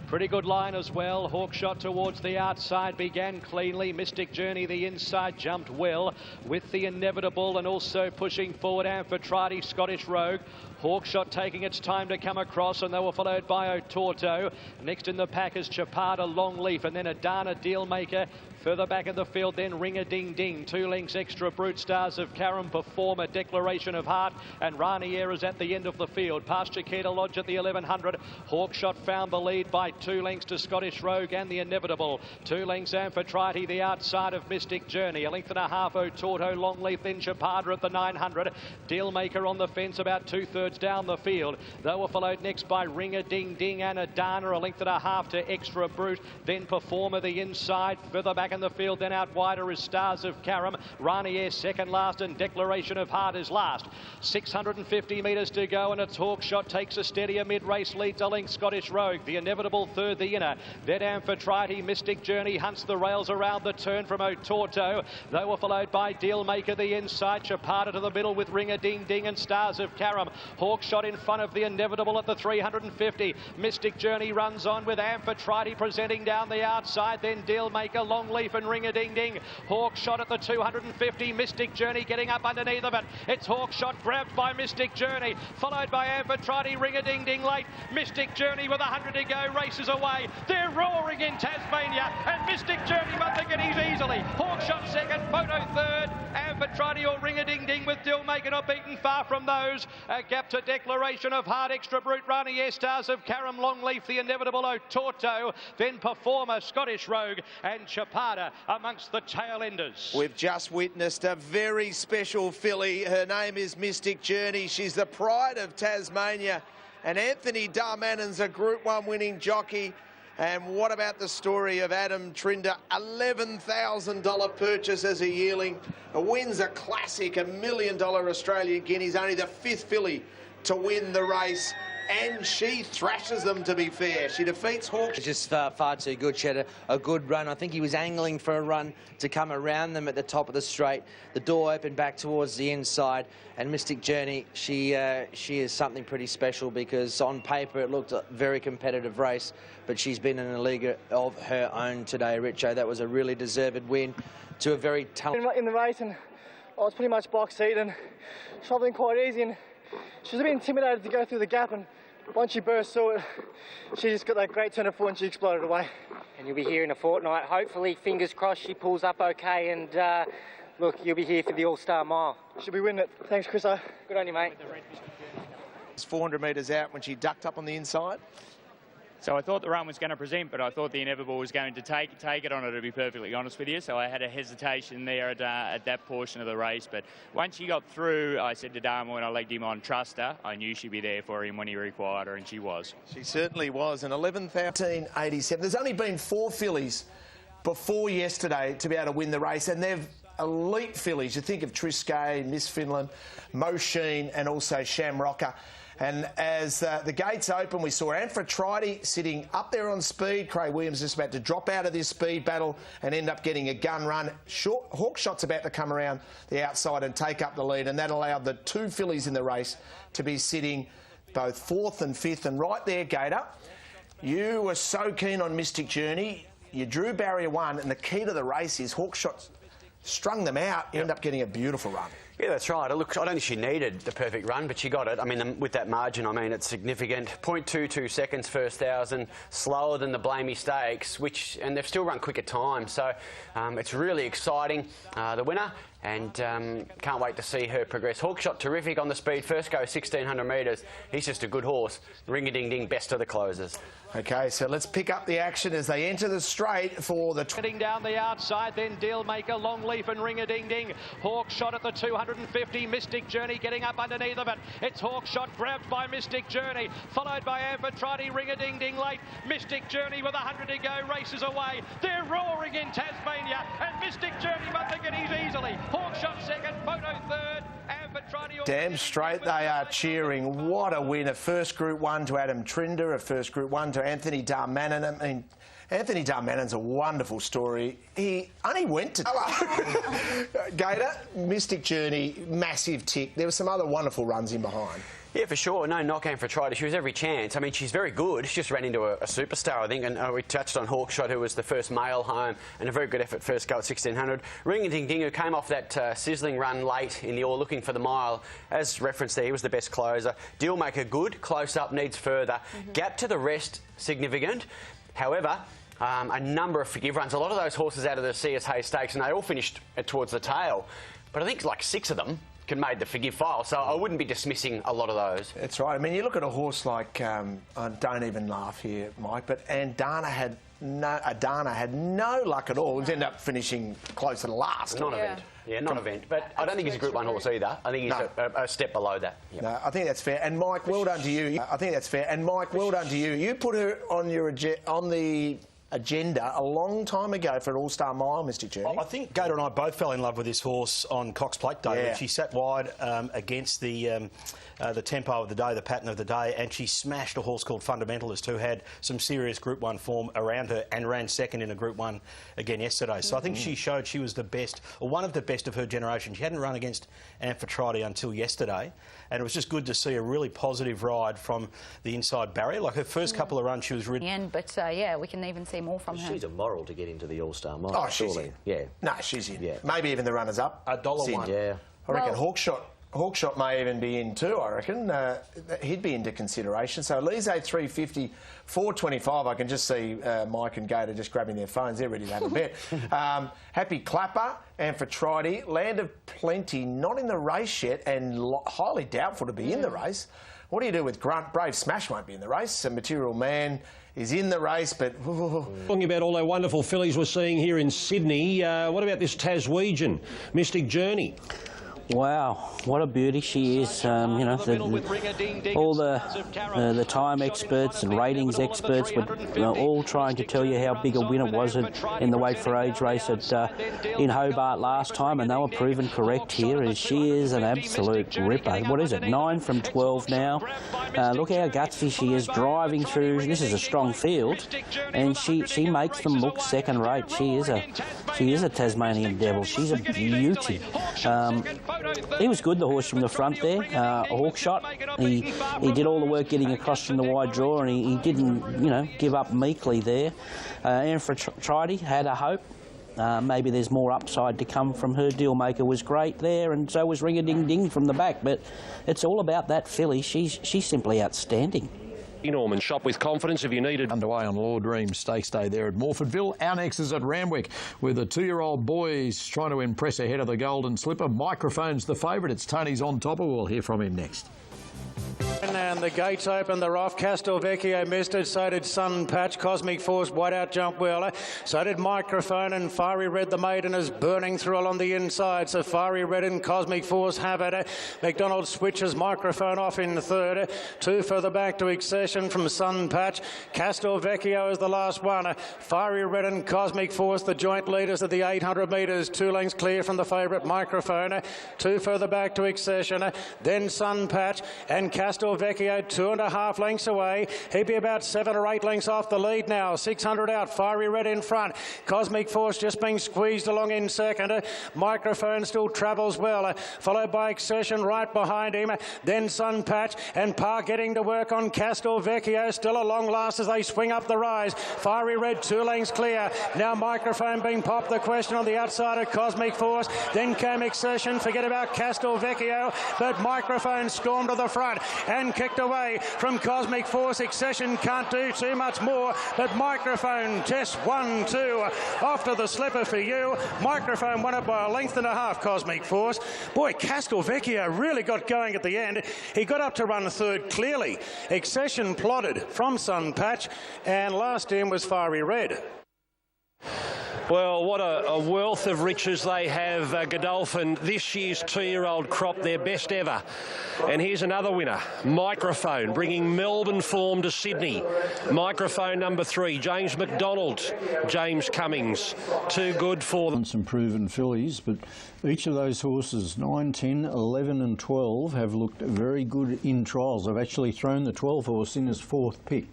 Pretty good line as well. Hawkshot towards the outside began cleanly. Mystic Journey, the inside, jumped well with the Inevitable, and also pushing forward Futurity, Scottish Rogue. Hawkshot taking its time to come across, and they were followed by Otorto. Next in the pack is Chapada, Longleaf, and then Adana, Dealmaker. Further back in the field, then Ring a Ding Ding. 2 lengths extra, Brute, Stars of Karam, Performer, Declaration of Heart, and Rani Air is at the end of the field. Past Chiquita Lodge at the 1100. Hawkshot found the lead by 2 lengths to Scottish Rogue and the Inevitable. 2 lengths Futurity, the outside of Mystic Journey. 1.5 lengths Otorto, Longleaf, then Chapada at the 900. Dealmaker on the fence about 2/3 down the field. They were followed next by Ring a Ding Ding and Adana, 1.5 lengths to Extra Brute, then Performer the inside. Further back in the field, then out wider is Stars of Karam. Rani Air second last, and Declaration of Heart is last. 650 metres to go, and it's Hawkshot takes a steadier mid-race, leads a length Scottish Rogue. The Inevitable third, the inner. Then Futurity, Mystic Journey hunts the rails around the turn from Otorto. They were followed by Dealmaker the inside. Chapada to the middle with Ring a Ding Ding and Stars of Karam. Hawkshot in front of the Inevitable at the 350. Mystic Journey runs on with Futurity presenting down the outside. Then Dealmaker, Longleaf and Ring a Ding Ding. Hawkshot at the 250. Mystic Journey getting up underneath of it. It's Hawkshot grabbed by Mystic Journey, followed by Futurity, Ring a Ding Ding late. Mystic Journey with 100 to go races away. They're roaring in Tasmania, and Mystic Journey won the guineas easily. Hawkshot second, Photo third, Futurity or Ring a Ding Ding with Dealmaker not beaten far from those. A gap to Declaration of Heart, Extra Brute, Rani Air, Stars of Karam, Longleaf, the Inevitable Otorto, then Performer, Scottish Rogue, and Chapada amongst the tail enders. We've just witnessed a very special filly. Her name is Mystic Journey. She's the pride of Tasmania. And Anthony Darmanon's a Group 1 winning jockey. And what about the story of Adam Trinder? $11,000 purchase as a yearling. Wins a classic, $1 million Australian guineas. Only the 5th filly to win the race. And she thrashes them, to be fair. She defeats Hawks. Just far too good. She had a good run. I think he was angling for a run to come around them at the top of the straight. The door opened back towards the inside. And Mystic Journey, she is something pretty special, because on paper it looked a very competitive race, but she's been in a league of her own today, Richo. That was a really deserved win to a very talented... In the race, and I was pretty much box seat and travelling quite easy, and she was a bit intimidated to go through the gap, and once she burst through it, she just got that great turn of foot and she exploded away. And you'll be here in a fortnight. Hopefully, fingers crossed, she pulls up okay, and look, you'll be here for the All-Star Mile. She'll be winning it. Thanks, Chris. Good on you, mate. It's 400 metres out when she ducked up on the inside. So I thought the run was going to present, but I thought the Inevitable was going to take it on her, to be perfectly honest with you. So I had a hesitation there at that portion of the race. But once she got through, I said to Dharma when I legged him on, trust her. I knew she'd be there for him when he required her, and she was. She certainly was. And 11,087. There's only been 4 fillies before yesterday to be able to win the race, and they've elite fillies. You think of Triscay, Miss Finland, Mosheen, and also Shamrocker. And as the gates open, we saw Futurity sitting up there on speed. Craig Williams just about to drop out of this speed battle and end up getting a gun run. Hawkshot's about to come around the outside and take up the lead, and that allowed the 2 fillies in the race to be sitting both 4th and 5th. And right there, Gator, you were so keen on Mystic Journey. You drew barrier 1, and the key to the race is Hawkshot strung them out. You end up getting a beautiful run. Yeah, that's right. Look, I don't think she needed the perfect run, but she got it. I mean, with that margin, I mean, it's significant. 0.22 seconds first 1,000, slower than the Blamey Stakes, and they've still run quicker time. So it's really exciting, the winner, and can't wait to see her progress. Hawkshot, terrific on the speed. First go 1,600 metres. He's just a good horse. Ring-a-ding-ding, best of the closers. OK, so let's pick up the action as they enter the straight for the... Getting down the outside, then Dealmaker, Longleaf and Ring-a-Ding-Ding. Hawkshot at the 250. Mystic Journey getting up underneath of it. It's Hawkshot grabbed by Mystic Journey, followed by Futurity, Ring-a-Ding-Ding late. Mystic Journey with 100 to go races away. They're roaring in Tasmania, and Mystic Journey won the guineas easily. Hawkshot second, Photo third, and Futurity... Damn straight they are cheering. What a win. A first Group 1 to Adam Trinder, a first Group 1 to Anthony Darmanin. I mean, Anthony Darmanin's a wonderful story. He only went to... Gator, Mystic Journey, massive tick. There were some other wonderful runs in behind. Yeah, for sure. No knock-on for Futurity. She was every chance. I mean, she's very good. She just ran into a superstar, I think. And we touched on Hawkshot, who was the first male home, and a very good effort first go at 1600. Ring a Ding Ding, who came off that sizzling run late in the All looking for the mile. As referenced there, he was the best closer. Dealmaker good. Close up needs further. Gap to the rest significant. However, a number of forgive runs. A lot of those horses out of the CS Hayes Stakes, and they all finished towards the tail. But I think like 6 of them made the forgive file, so I wouldn't be dismissing a lot of those. That's right. I mean, you look at a horse like, don't even laugh here, Mike, but Adana had no luck at all. He ended up finishing closer to last. Non-event. Yeah, non-event. But I don't think he's a Group 1 horse either. I think he's a step below that. Yep. No, I think that's fair. And Mike, well done to you. I think that's fair. And Mike, well done to you. You put her on the agenda a long time ago for an All-Star Mile, Mr. Journey. I think Gator and I both fell in love with this horse on Cox Plate Day. Yeah. She sat wide against the tempo of the day, the pattern of the day, and she smashed a horse called Fundamentalist, who had some serious Group 1 form around her and ran second in a Group 1 again yesterday. So I think she showed she was the best, or one of the best of her generation. She hadn't run against Amphitrite until yesterday, and it was just good to see a really positive ride from the inside barrier. Like her first couple of runs, she was really... But, yeah, we can even see more from her. She's a moral to get into the All-Star Mile. Oh, she's in. Yeah. No, she's in. Yeah. Maybe even the runners-up. $1. Yeah. I reckon Hawkshot may even be in too, I reckon. He'd be into consideration. So Elise 350, 425. I can just see Mike and Gator just grabbing their phones. They're ready to have a bet. Happy Clapper, Amphitrite, Land of Plenty, not in the race yet and highly doubtful to be in the race. What do you do with Grunt? Brave Smash won't be in the race. A Material Man is in the race, but... Talking about all our wonderful fillies we're seeing here in Sydney, what about this Taswegian, Mystic Journey? Wow, what a beauty she is. You know, all the time experts and ratings experts were all trying to tell you how big a win it was in the Weight for Age race in Hobart last time, and they were proven correct here. And she is an absolute ripper. What is it, 9 from 12 now? Look how gutsy she is driving through. This is a strong field, and she makes them look second rate. She is a Tasmanian devil. She's a beauty. He was good, the horse from the front there, Hawkshot. He did all the work getting across from the wide draw, and he didn't, you know, give up meekly there. Amphitrite had a hope. Maybe there's more upside to come from her. Dealmaker was great there, and so was Ring a Ding Ding from the back. But it's all about that filly. She's simply outstanding. Norman, shop with confidence if you need it. Underway on Lord Dreams Stakes Day there at Morfordville. Our next is at Randwick with the 2-year-old boys trying to impress ahead of the Golden Slipper. Microphone's the favourite. It's Tony's on top. We'll hear from him next. And the gates open, they're off. Castelvecchio missed it, so did Sun Patch. Cosmic Force, wide out jump well. So did Microphone, and Fiery Red the maiden is burning through along the inside. So Fiery Red and Cosmic Force have it. McDonald switches Microphone off in third. 2 further back to Accession from Sun Patch. Castelvecchio is the last one. Fiery Red and Cosmic Force, the joint leaders at the 800 metres. 2 lengths clear from the favourite Microphone. 2 further back to Accession. Then Sun Patch and Castelvecchio 2.5 lengths away. He'd be about 7 or 8 lengths off the lead now. 600 out, Fiery Red in front. Cosmic Force just being squeezed along in second. Microphone still travels well, followed by Accession right behind him. Then Sun Patch and Parr getting to work on Castelvecchio. Still a long last as they swing up the rise. Fiery Red 2 lengths clear. Now Microphone being popped. The question on the outside of Cosmic Force. Then came Accession. Forget about Castelvecchio, but Microphone stormed to the front and kicked away from Cosmic Force. Accession can't do too much more, but Microphone just 1-2 off to the slipper for you. Microphone won it by 1.5 lengths, Cosmic Force. Boy, Castelvecchio really got going at the end. He got up to run third clearly. Accession plodded from Sun Patch, and last in was Fiery Red. Well, what a wealth of riches they have, Godolphin. This year's 2-year-old crop, their best ever. And here's another winner, Microphone, bringing Melbourne form to Sydney. Microphone number 3, James McDonald, James Cummings. Too good for them. Some proven fillies, but each of those horses, 9, 10, 11 and 12, have looked very good in trials. I've actually thrown the 12 horse in as 4th pick.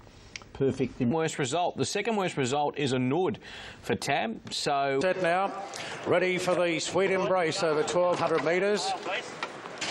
Perfect. Worst result. The second worst result is a Nud for Tab. So set now, ready for the Sweet Embrace over 1,200 metres.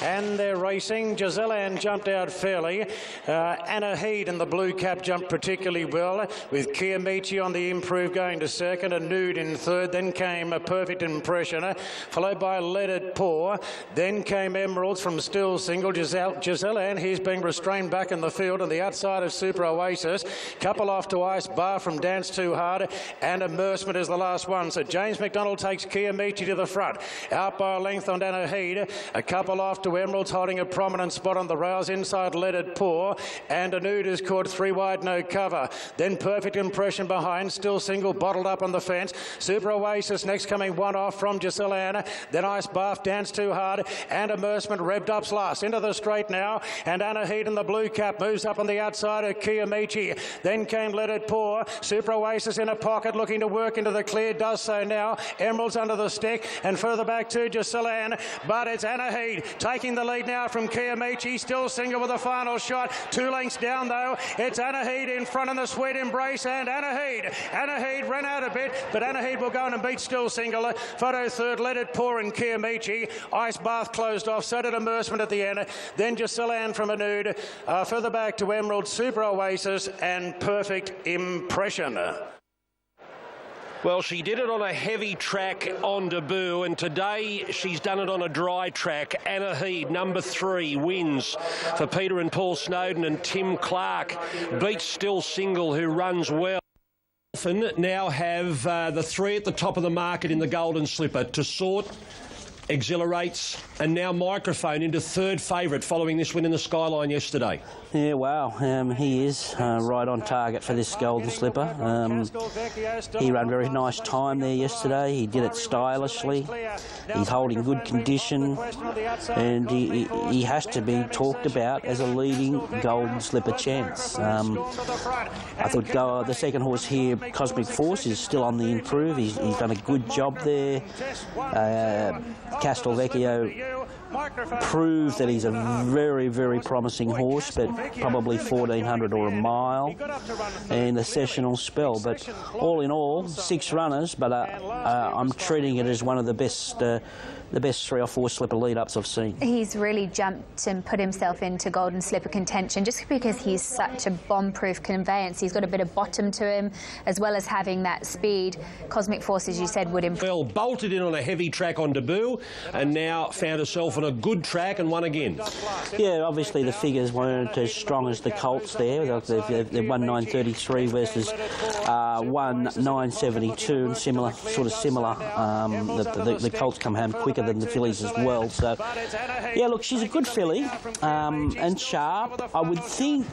And they're racing. Giselle Ann jumped out fairly. Anna Heed in the blue cap jumped particularly well, with Kiamichi on the improve going to second, a Nude in third. Then came a Perfect Impression, followed by Leaded Paw. Then came Emeralds from Still Single. Giselle Ann, he's being restrained back in the field on the outside of Super Oasis. Couple off to Ice Bar from Dance Too Hard, and Immersement is the last one. So James McDonald takes Kiamichi to the front. Out by a length on Anna Heed. A couple off to Emeralds holding a prominent spot on the rails inside Leaded Paw, and a Nude is caught 3 wide, no cover. Then Perfect Impression behind, Still Single bottled up on the fence. Super Oasis next coming 1 off from Giselle Ann. Then Ice Bath, Dance Too Hard, and Immersement revved up last into the straight now, and Anna Heed in the blue cap moves up on the outside of Kiamichi. Then came Leaded Paw. Super Oasis in a pocket looking to work into the clear, does so now. Emeralds under the stick, and further back to Giselle Ann, but it's Anna Heed taking the lead now from Kiamichi. Still Single with a final shot. 2 lengths down though. It's Anna Heed in front in the Sweet Embrace, and Anna Heed ran out a bit, but Anna Heed will go on and beat Still Single. Photo third, Leaded Paw and Kiamichi. Ice Bath closed off, so did Immersement at the end. Then Giselle Ann from a Nude. Further back to Emerald, Super Oasis and Perfect Impression. Well, she did it on a heavy track on debut, and today she's done it on a dry track. Anna Heed, number 3, wins for Peter and Paul Snowden, and Tim Clark beats Still Single, who runs well. Now have the 3 at the top of the market in the Golden Slipper. To Sort, Exhilarates, and now Microphone into 3rd favourite following this win in the Skyline yesterday. Yeah, wow, he is right on target for this Golden Slipper. He ran very nice time there yesterday. He did it stylishly. He's holding good condition, and he has to be talked about as a leading Golden Slipper chance. I thought the second horse here, Cosmic Force, is still on the improve. He's done a good job there. Castelvecchio proved that he's a very, very promising horse, but probably 1,400 or a mile in the sessional spell. But all in all, 6 runners, but I'm treating it as one of the best 3 or 4 slipper lead-ups I've seen. He's really jumped and put himself into Golden Slipper contention just because he's such a bomb-proof conveyance. He's got a bit of bottom to him, as well as having that speed. Cosmic Force, as you said, would improve. Well, bolted in on a heavy track on debut, and now found herself on a good track and won again. Yeah, obviously the figures weren't as strong as the Colts there. They're 1,933 versus 1,972, and similar. The Colts come home quicker than the fillies as well. So, yeah, look, she's a good filly and sharp. I would think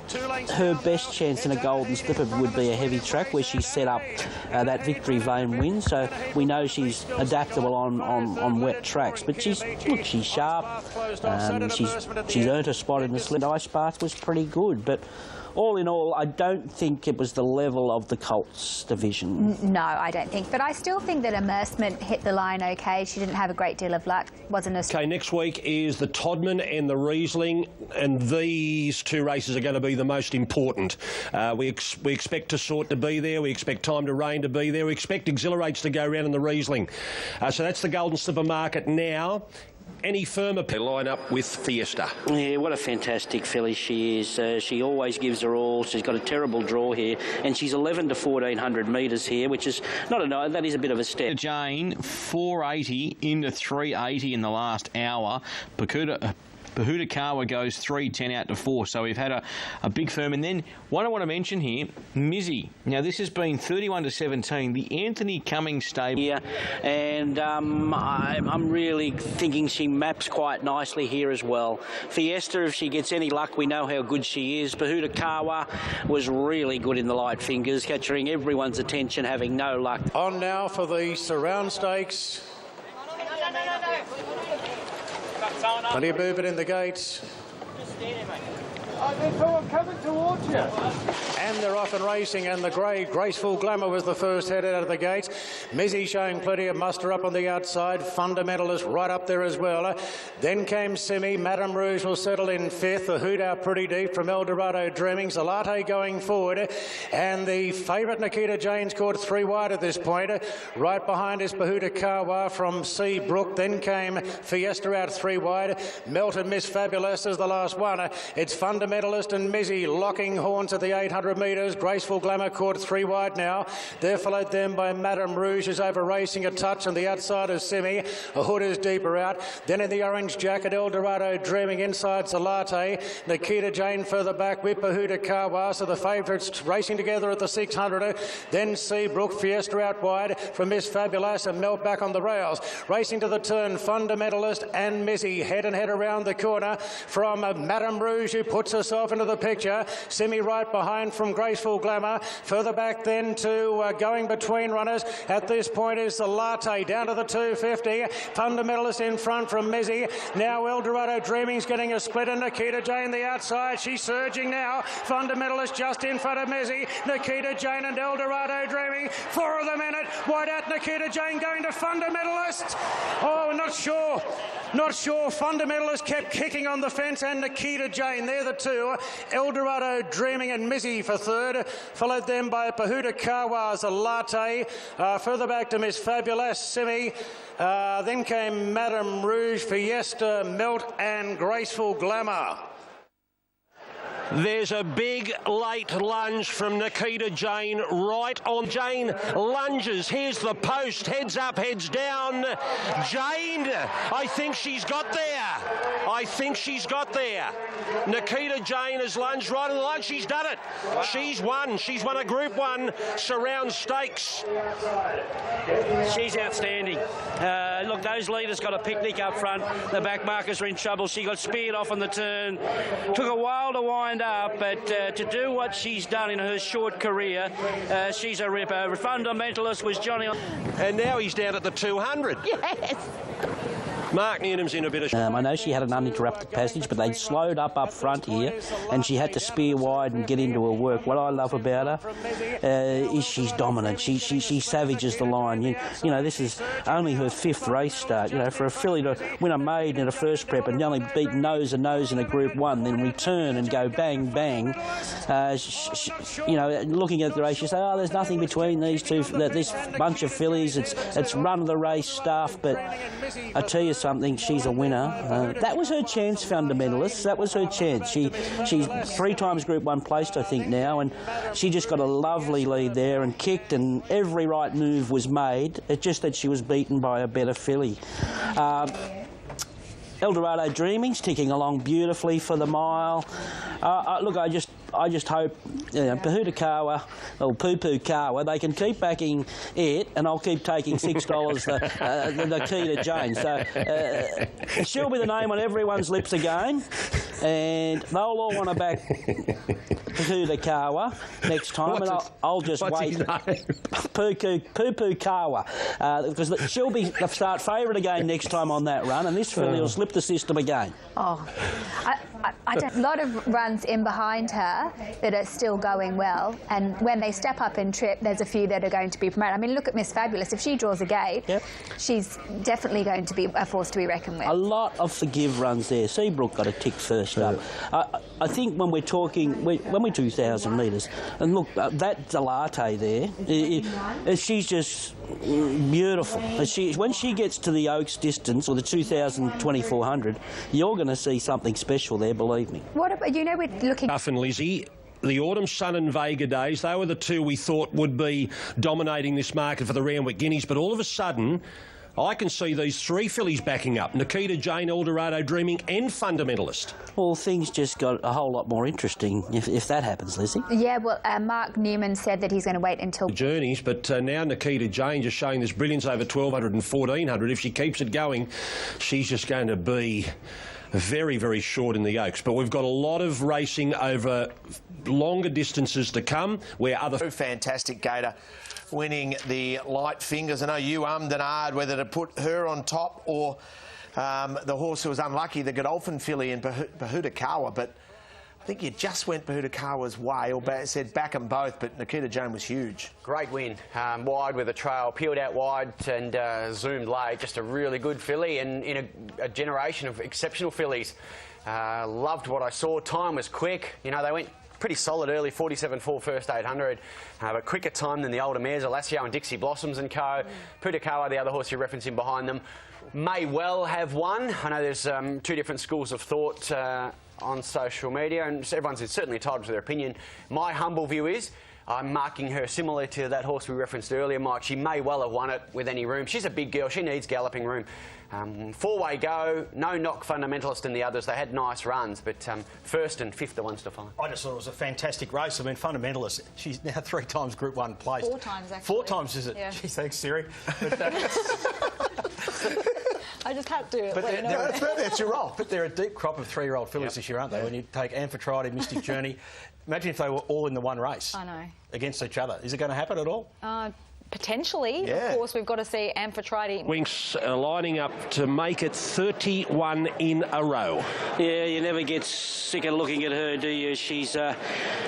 her best chance in a Golden Slipper would be a heavy track where she set up that Victory Vane win. So we know she's adaptable on wet tracks. But she's sharp. She's earned a spot in the slip. Ice Bath was pretty good, but all in all, I don't think it was the level of the Colts division. No, I don't think. But I still think that Immersement hit the line okay. She didn't have a great deal of luck. Okay, next week is the Todman and the Riesling, and these 2 races are going to be the most important. We expect To Sort to be there. We expect Time to Rain to be there. We expect Exhilarates to go round in the Riesling. So that's the Golden Slipper market now. Any firmer line up with Fiesta. Yeah, what a fantastic filly she is. She always gives her all. She's got a terrible draw here, and she's 11 to 1,400 metres here, which is not a no. That is a bit of a step. Jane, 480 into 380 in the last hour. Bahutakawa goes 3.10 out to 4. So we've had a big firm. And then what I want to mention here, Mizzy. Now, this has been 31 to 17. The Anthony Cummings stable. Yeah, and I'm really thinking she maps quite nicely here as well. Fiesta, if she gets any luck, we know how good she is. Bahutakawa was really good in the light fingers, capturing everyone's attention, having no luck. On now for the Surround Stakes. Plenty of movement in the gates. I'm coming towards you. And they're off and racing, and the grey Graceful Glamour was the first headed out of the gates. Mizzy showing plenty of muster up on the outside. Fundamentalist right up there as well. Then came Simi. Madame Rouge will settle in fifth. The Hoot out pretty deep from Eldorado Dreaming. Zeditave going forward. And the favourite Nikita Jane's caught 3 wide at this point. Right behind is Bahutakawa from Seabrook. Then came Fiesta out 3 wide. Melted Miss Fabulous is the last one. It's Fundamentalist and Mizzy locking horns at the 800 metres. Graceful Glamour caught 3 wide now. They're followed then by Madame Rouge, who's over racing a touch on the outside of Simi. A Hood is deeper out. Then in the orange jacket, Eldorado Dreaming inside Zeditave. Nikita Jane further back with Bahutakawa. So the favourites racing together at the 600. Then Seabrook, Fiesta out wide from Miss Fabulous and Melt back on the rails. Racing to the turn, Fundamentalist and Mizzy head and head around the corner from Madame Rouge, who puts herself into the picture. Simi right behind from Graceful Glamour. Further back then to going between runners. At this point is the Latte down to the 250. Fundamentalist in front from Mizzy. Now Eldorado Dreaming's getting a split, and Nikita Jane the outside. She's surging now. Fundamentalist just in front of Mizzy. Nikita Jane and Eldorado Dreaming. 4 of them in it. Wide out Nikita Jane going to Fundamentalist. Oh, not sure. Not sure. Fundamentalist kept kicking on the fence, and Nikita Jane, they're the 2. Eldorado Dreaming and Mizzy for 3rd, followed then by Bahutakawa's Latte. Further back to Miss Fabulous, Simi. Then came Madame Rouge, Fiesta, Melt and Graceful Glamour. There's a big late lunge from Nikita Jane right on. Jane lunges. Here's the post. Heads up, heads down. Jane, I think she's got there. I think she's got there. Nikita Jane has lunged right on the line. She's done it. She's won. She's won a Group 1 Surround Stakes. She's outstanding. Look, those leaders got a picnic up front. The back markers are in trouble. She got speared off on the turn. Took a while to wind up, but to do what she's done in her short career, she's a ripper. Fundamentalist was Johnny. And now he's down at the 200. Yes. Mark Newnham's in a bit of... I know she had an uninterrupted passage, but they slowed up front here, and she had to spear wide and get into her work. What I love about her is she's dominant. She savages the line. You know, this is only her 5th race start. You know, for a filly to win a maiden in a first prep and nearly beat nose and nose in a Group 1, then return and go bang, bang. You know, looking at the race, you say, oh, there's nothing between these two, this bunch of fillies. It's run of the race stuff, but I tell you something, she's a winner. That was her chance, Fundamentalists. That was her chance. She's 3 times Group 1 placed, I think, now, and she just got a lovely lead there and kicked, and every right move was made. It's just that she was beaten by a better filly. Eldorado Dreaming's ticking along beautifully for the mile. Look, I just hope, you know, Bahutakawa or Poo-Poo-Kawa, they can keep backing it, and I'll keep taking $6 the Nikita Jane. So she'll be the name on everyone's lips again, and they'll all want to back Bahutakawa next time, and I'll just wait. Poo-Poo-Kawa, because she'll be the start favourite again next time on that run, and this filly will slip the system again. Oh, I don't. A lot of runs in behind her that are still going well, and when they step up and trip, there's a few that are going to be promoted. I mean, look at Miss Fabulous. If she draws a gate, she's definitely going to be a force to be reckoned with. A lot of forgive runs there. Seabrook got a tick first up. I think when we're talking, when we're 2,000 metres, and look, that Zeditave there, she's just beautiful. When she gets to the Oaks distance, or the 2,000, 2,400, you're going to see something special there, believe me. What about, you know, we're looking... Duff and Lizzie, the Autumn Sun and Vega Days, they were the 2 we thought would be dominating this market for the Randwick Guineas, but all of a sudden, I can see these three fillies backing up: Nikita, Jane, Eldorado Dreaming and Fundamentalist. Well, things just got a whole lot more interesting if that happens, Lizzie. Yeah, well, Mark Newman said that he's going to wait until... Journeys, but now Nikita Jane just showing this brilliance over 1,200 and 1,400. If she keeps it going, she's just going to be very, very short in the Oaks. But we've got a lot of racing over longer distances to come where other... Fantastic Gator winning the light fingers. I know you ummed and ahed whether to put her on top or the horse who was unlucky, the Godolphin filly in Bahutakawa, but I think you just went Bahutakawa's way, or said back them both, but Nikita Jane was huge. Great win. Wide with a trail, peeled out wide and zoomed late. Just a really good filly and in a generation of exceptional fillies. Loved what I saw. Time was quick. You know, they went pretty solid early, 47.4 first 800, but quicker time than the older mares, Alassio and Dixie Blossoms and co. Putakawa, the other horse you're referencing behind them, may well have won. I know there's two different schools of thought on social media, and everyone's certainly entitled to their opinion. My humble view is I'm marking her similar to that horse we referenced earlier, Mike. She may well have won it with any room. She's a big girl. She needs galloping room. Four-way go, no knock Fundamentalist in the others. They had nice runs, but first and fifth are ones to find. I just thought it was a fantastic race. I mean, Fundamentalist, she's now 3 times Group 1 placed. 4 times, actually. 4 times, is it? Yeah. Geez, thanks, Siri. But, I just had to. But that's your role. But they're a deep crop of 3-year-old fillies this year, aren't they? When you take Amphitrite, Mystic Journey, imagine if they were all in the one race. I know. Against each other. Is it going to happen at all? Potentially. Yeah. Of course, we've got to see Amphitrite. Winks lining up to make it 31 in a row. Yeah, you never get sick of looking at her, do you? She's an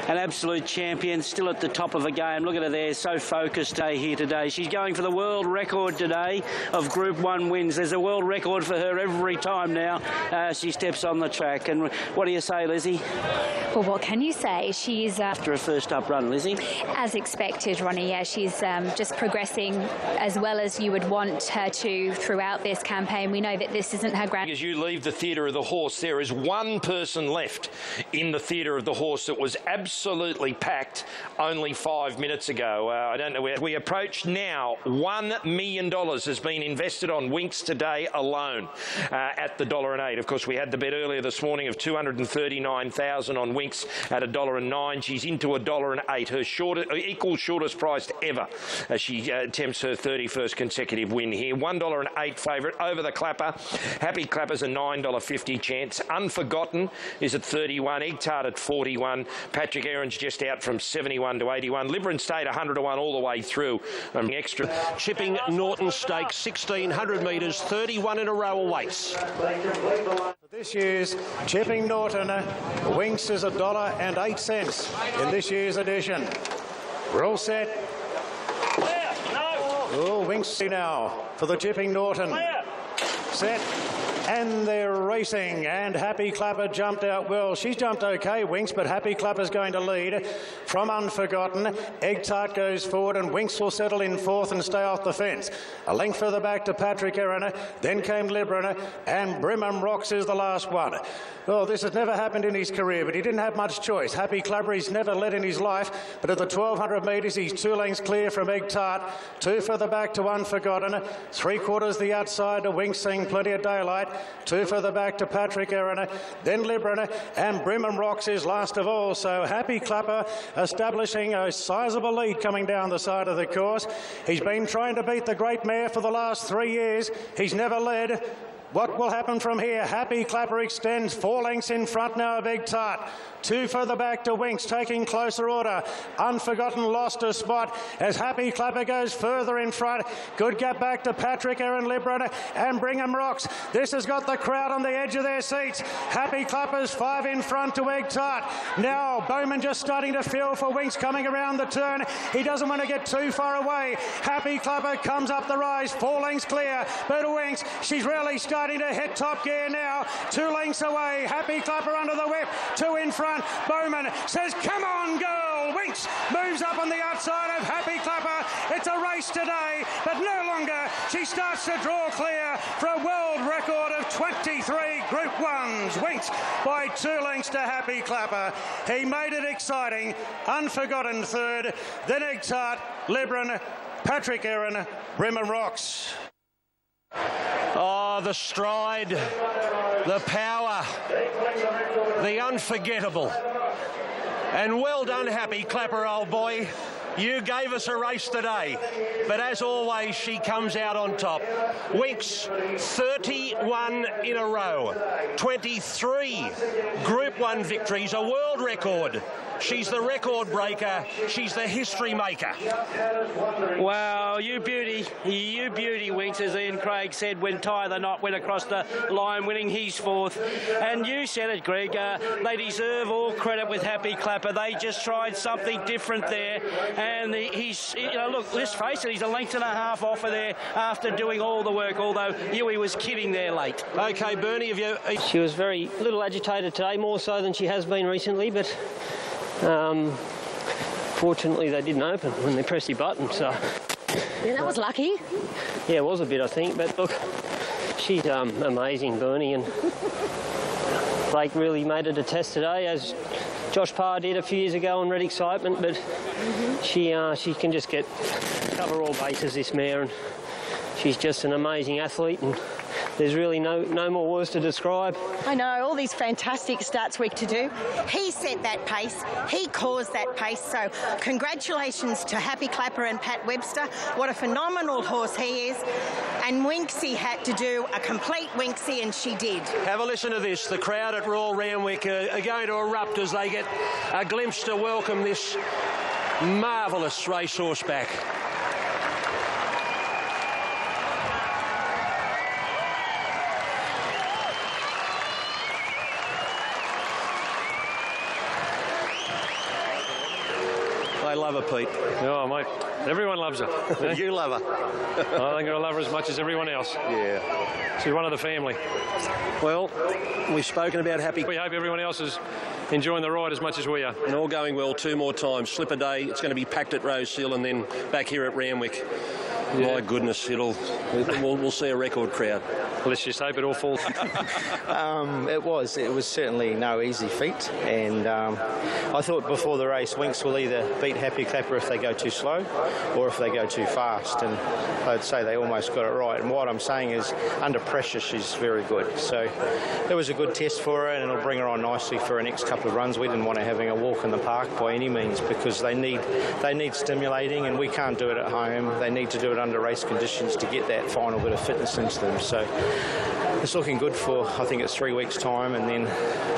absolute champion, still at the top of the game. Look at her there, so focused here today. She's going for the world record today of Group 1 wins. There's a world record for her every time now she steps on the track. And what do you say, Lizzie? Well, what can you say? She's... After a first up run, Lizzie? As expected, Ronnie, yeah, she's just progressing as well as you would want her to throughout this campaign. We know that this isn't her grand... As you leave the Theatre of the Horse, there is one person left in the Theatre of the Horse that was absolutely packed only 5 minutes ago. I don't know where we approach now. $1 million has been invested on Winks today alone at the $1.08. Of course, we had the bet earlier this morning of $239,000 on Winks at $1.09. She's into $1.08, her equal shortest priced ever, as she attempts her 31st consecutive win here. $1.08 favourite over the Clapper. Happy Clapper's a $9.50 chance. Unforgotten is at 31. Egg Tart at 41. Patrick Aaron's just out from 71 to 81. Libran State 100 to 1 all the way through. Extra. Chipping Norton Stakes, 1,600 metres, 31 in a row awaits. This year's Chipping Norton, Winks is $1.08 in this year's edition. We're all set. Oh, Winks now for the Chipping Norton. Set. And they're racing, and Happy Clapper jumped out well. She's jumped OK, Winks, but Happy Clapper's going to lead from Unforgotten. Egg Tart goes forward, and Winks will settle in fourth and stay off the fence. A length further back to Patrick Aaron, then came Libran, and Brimham Rocks is the last one. Well, this has never happened in his career, but he didn't have much choice. Happy Clapper, he's never led in his life, but at the 1,200 metres, he's 2 lengths clear from Egg Tart, 2 further back to Unforgotten, 3/4 the outside to Winks, seeing plenty of daylight, 2 further back to Patrick Aaron, then Libran, and Brimham Rocks is last of all. So Happy Clapper establishing a sizable lead coming down the side of the course. He's been trying to beat the great mare for the last 3 years. He's never led. What will happen from here? Happy Clapper extends 4 lengths in front now of Egg Tart. 2 further back to Winks, taking closer order. Unforgotten lost a spot as Happy Clapper goes further in front. Good gap back to Patrick Aaron, Libran, and Brimham Rocks. This has got the crowd on the edge of their seats. Happy Clapper's 5 in front to Egg Tart. Now Bowman just starting to feel for Winks coming around the turn. He doesn't want to get too far away. Happy Clapper comes up the rise, 4 lengths clear. But Winks, she's really starting to hit top gear now. 2 lengths away. Happy Clapper under the whip. 2 in front. Bowman says, come on, girl. Winks moves up on the outside of Happy Clapper. It's a race today, but no longer. She starts to draw clear for a world record of 23 Group 1s. Winks by 2 lengths to Happy Clapper. He made it exciting. Unforgotten third. Then Egg Tart, Libran, Patrick Aaron, Brimham Rocks. Oh, the stride, the power, the unforgettable. And well done, Happy Clapper, old boy. You gave us a race today, but as always, she comes out on top. Winks, 31 in a row, 23 Group 1 victories, a world record. She's the record breaker. She's the history maker. Wow, you beauty, Winks, as Ian Craig said when Tie the Knot went across the line, winning his fourth. And you said it, Greg. They deserve all credit with Happy Clapper. They just tried something different there. And he's, you know, look, let's face it, he's a length and a half off of there after doing all the work, although Huey was kidding there late. OK, Bernie, have you... She was very little agitated today, more so than she has been recently, but fortunately they didn't open when they pressed the button, so... Yeah, that was lucky. Yeah, it was a bit, I think, but look, she's amazing, Bernie, and Blake really made it a test today, as Josh Parr did a few years ago on Red Excitement, but she can just cover all bases, this mare, and she's just an amazing athlete, and there's really no more words to describe. I know, all these fantastic stats week to do. He set that pace, he caused that pace, so congratulations to Happy Clapper and Pat Webster. What a phenomenal horse he is. And Winksy had to do a complete Winksy, and she did. Have a listen to this. The crowd at Royal Randwick are going to erupt as they get a glimpse to welcome this marvellous racehorse back. I love her, Pete. Oh, mate, everyone loves her. You love her. I think I love her as much as everyone else. Yeah. She's one of the family. Well, we've spoken about Happy. We hope everyone else is enjoying the ride as much as we are. And all going well, 2 more times. Slip a day, it's going to be packed at Rosehill and then back here at Randwick. Yeah. My goodness, we'll see a record crowd. Let's just hope it all falls. It was certainly no easy feat, and I thought before the race Winks will either beat Happy Clapper if they go too slow or if they go too fast, and I'd say they almost got it right. And what I'm saying is, under pressure she's very good, so it was a good test for her, and it'll bring her on nicely for her next couple of runs. We didn't want her having a walk in the park by any means, because they need stimulating, and we can't do it at home. They need to do it under race conditions to get that final bit of fitness into them. So it's looking good for, I think it's 3 weeks' time, and then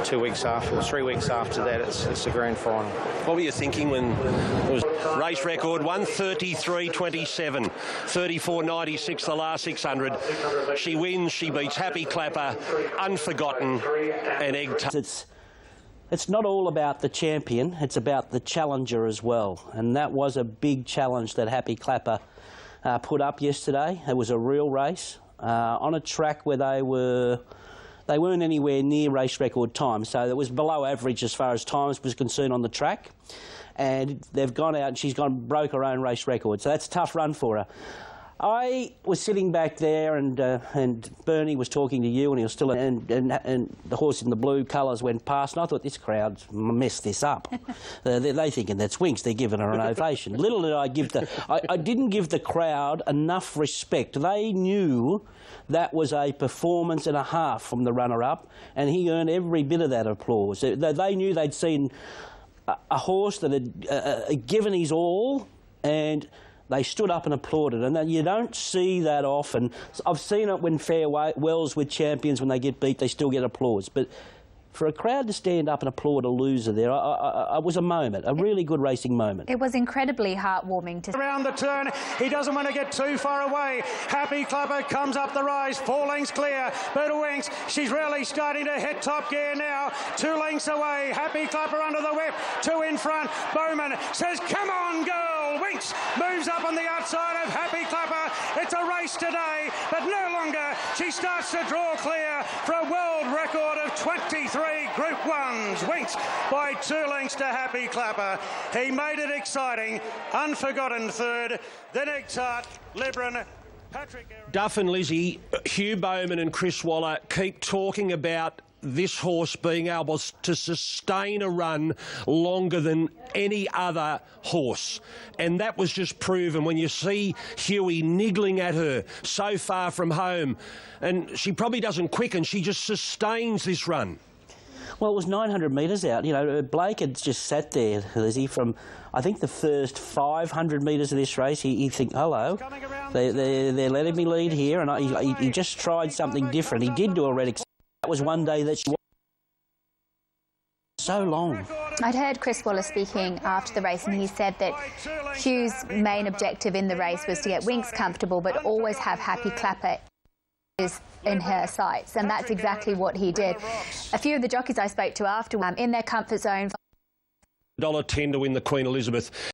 2 weeks after, or 3 weeks after that, it's the grand final. What were you thinking when it was race record 1:33.27, 34.96 the last 600? She wins, she beats Happy Clapper, Unforgotten, and Egg. It's not all about the champion, it's about the challenger as well, and that was a big challenge that Happy Clapper put up yesterday. It was a real race on a track where they weren't anywhere near race record time, so it was below average as far as times was concerned on the track, and they've gone out and she's broke her own race record, so that's a tough run for her. I was sitting back there, and Bernie was talking to you, and he was still, and the horse in the blue colours went past, and I thought, this crowd's messed this up. They thinking that's Winks. They're giving her an ovation. Little did I give I didn't give the crowd enough respect. They knew that was a performance and a half from the runner-up, and he earned every bit of that applause. They knew they'd seen a horse that had given his all, and they stood up and applauded, and you don't see that often. I've seen it when farewells with champions, when they get beat, they still get applause. But for a crowd to stand up and applaud a loser there, it was a moment, a really good racing moment. It was incredibly heartwarming to... Around the turn, he doesn't want to get too far away. Happy Clapper comes up the rise, 4 lengths clear, but Winks, she's really starting to hit top gear now. 2 lengths away, Happy Clapper under the whip, 2 in front. Bowman says, come on, girl. Winks moves up on the outside of Happy Clapper. It's a race today, but no longer. She starts to draw clear for a world record of 23 Group 1s. Winks by 2 lengths to Happy Clapper. He made it exciting. Unforgotten third. Then Egtart, Lebron, Patrick... Duff and Lizzie, Hugh Bowman and Chris Waller keep talking about this horse being able to sustain a run longer than any other horse. And that was just proven when you see Huey niggling at her so far from home. And she probably doesn't quicken, she just sustains this run. Well, it was 900 metres out. You know, Blake had just sat there, Lizzie, from, I think, the first 500 metres of this race. He think, hello, they're letting me lead here, and he just tried something different. He did do a red excitement. That was one day that she was so long. I'd heard Chris Waller speaking after the race, and he said that Hugh's main objective in the race was to get Winks comfortable, but always have Happy Clapper in her sights, and that's exactly what he did. A few of the jockeys I spoke to after in their comfort zone. $1.10 to win the Queen Elizabeth.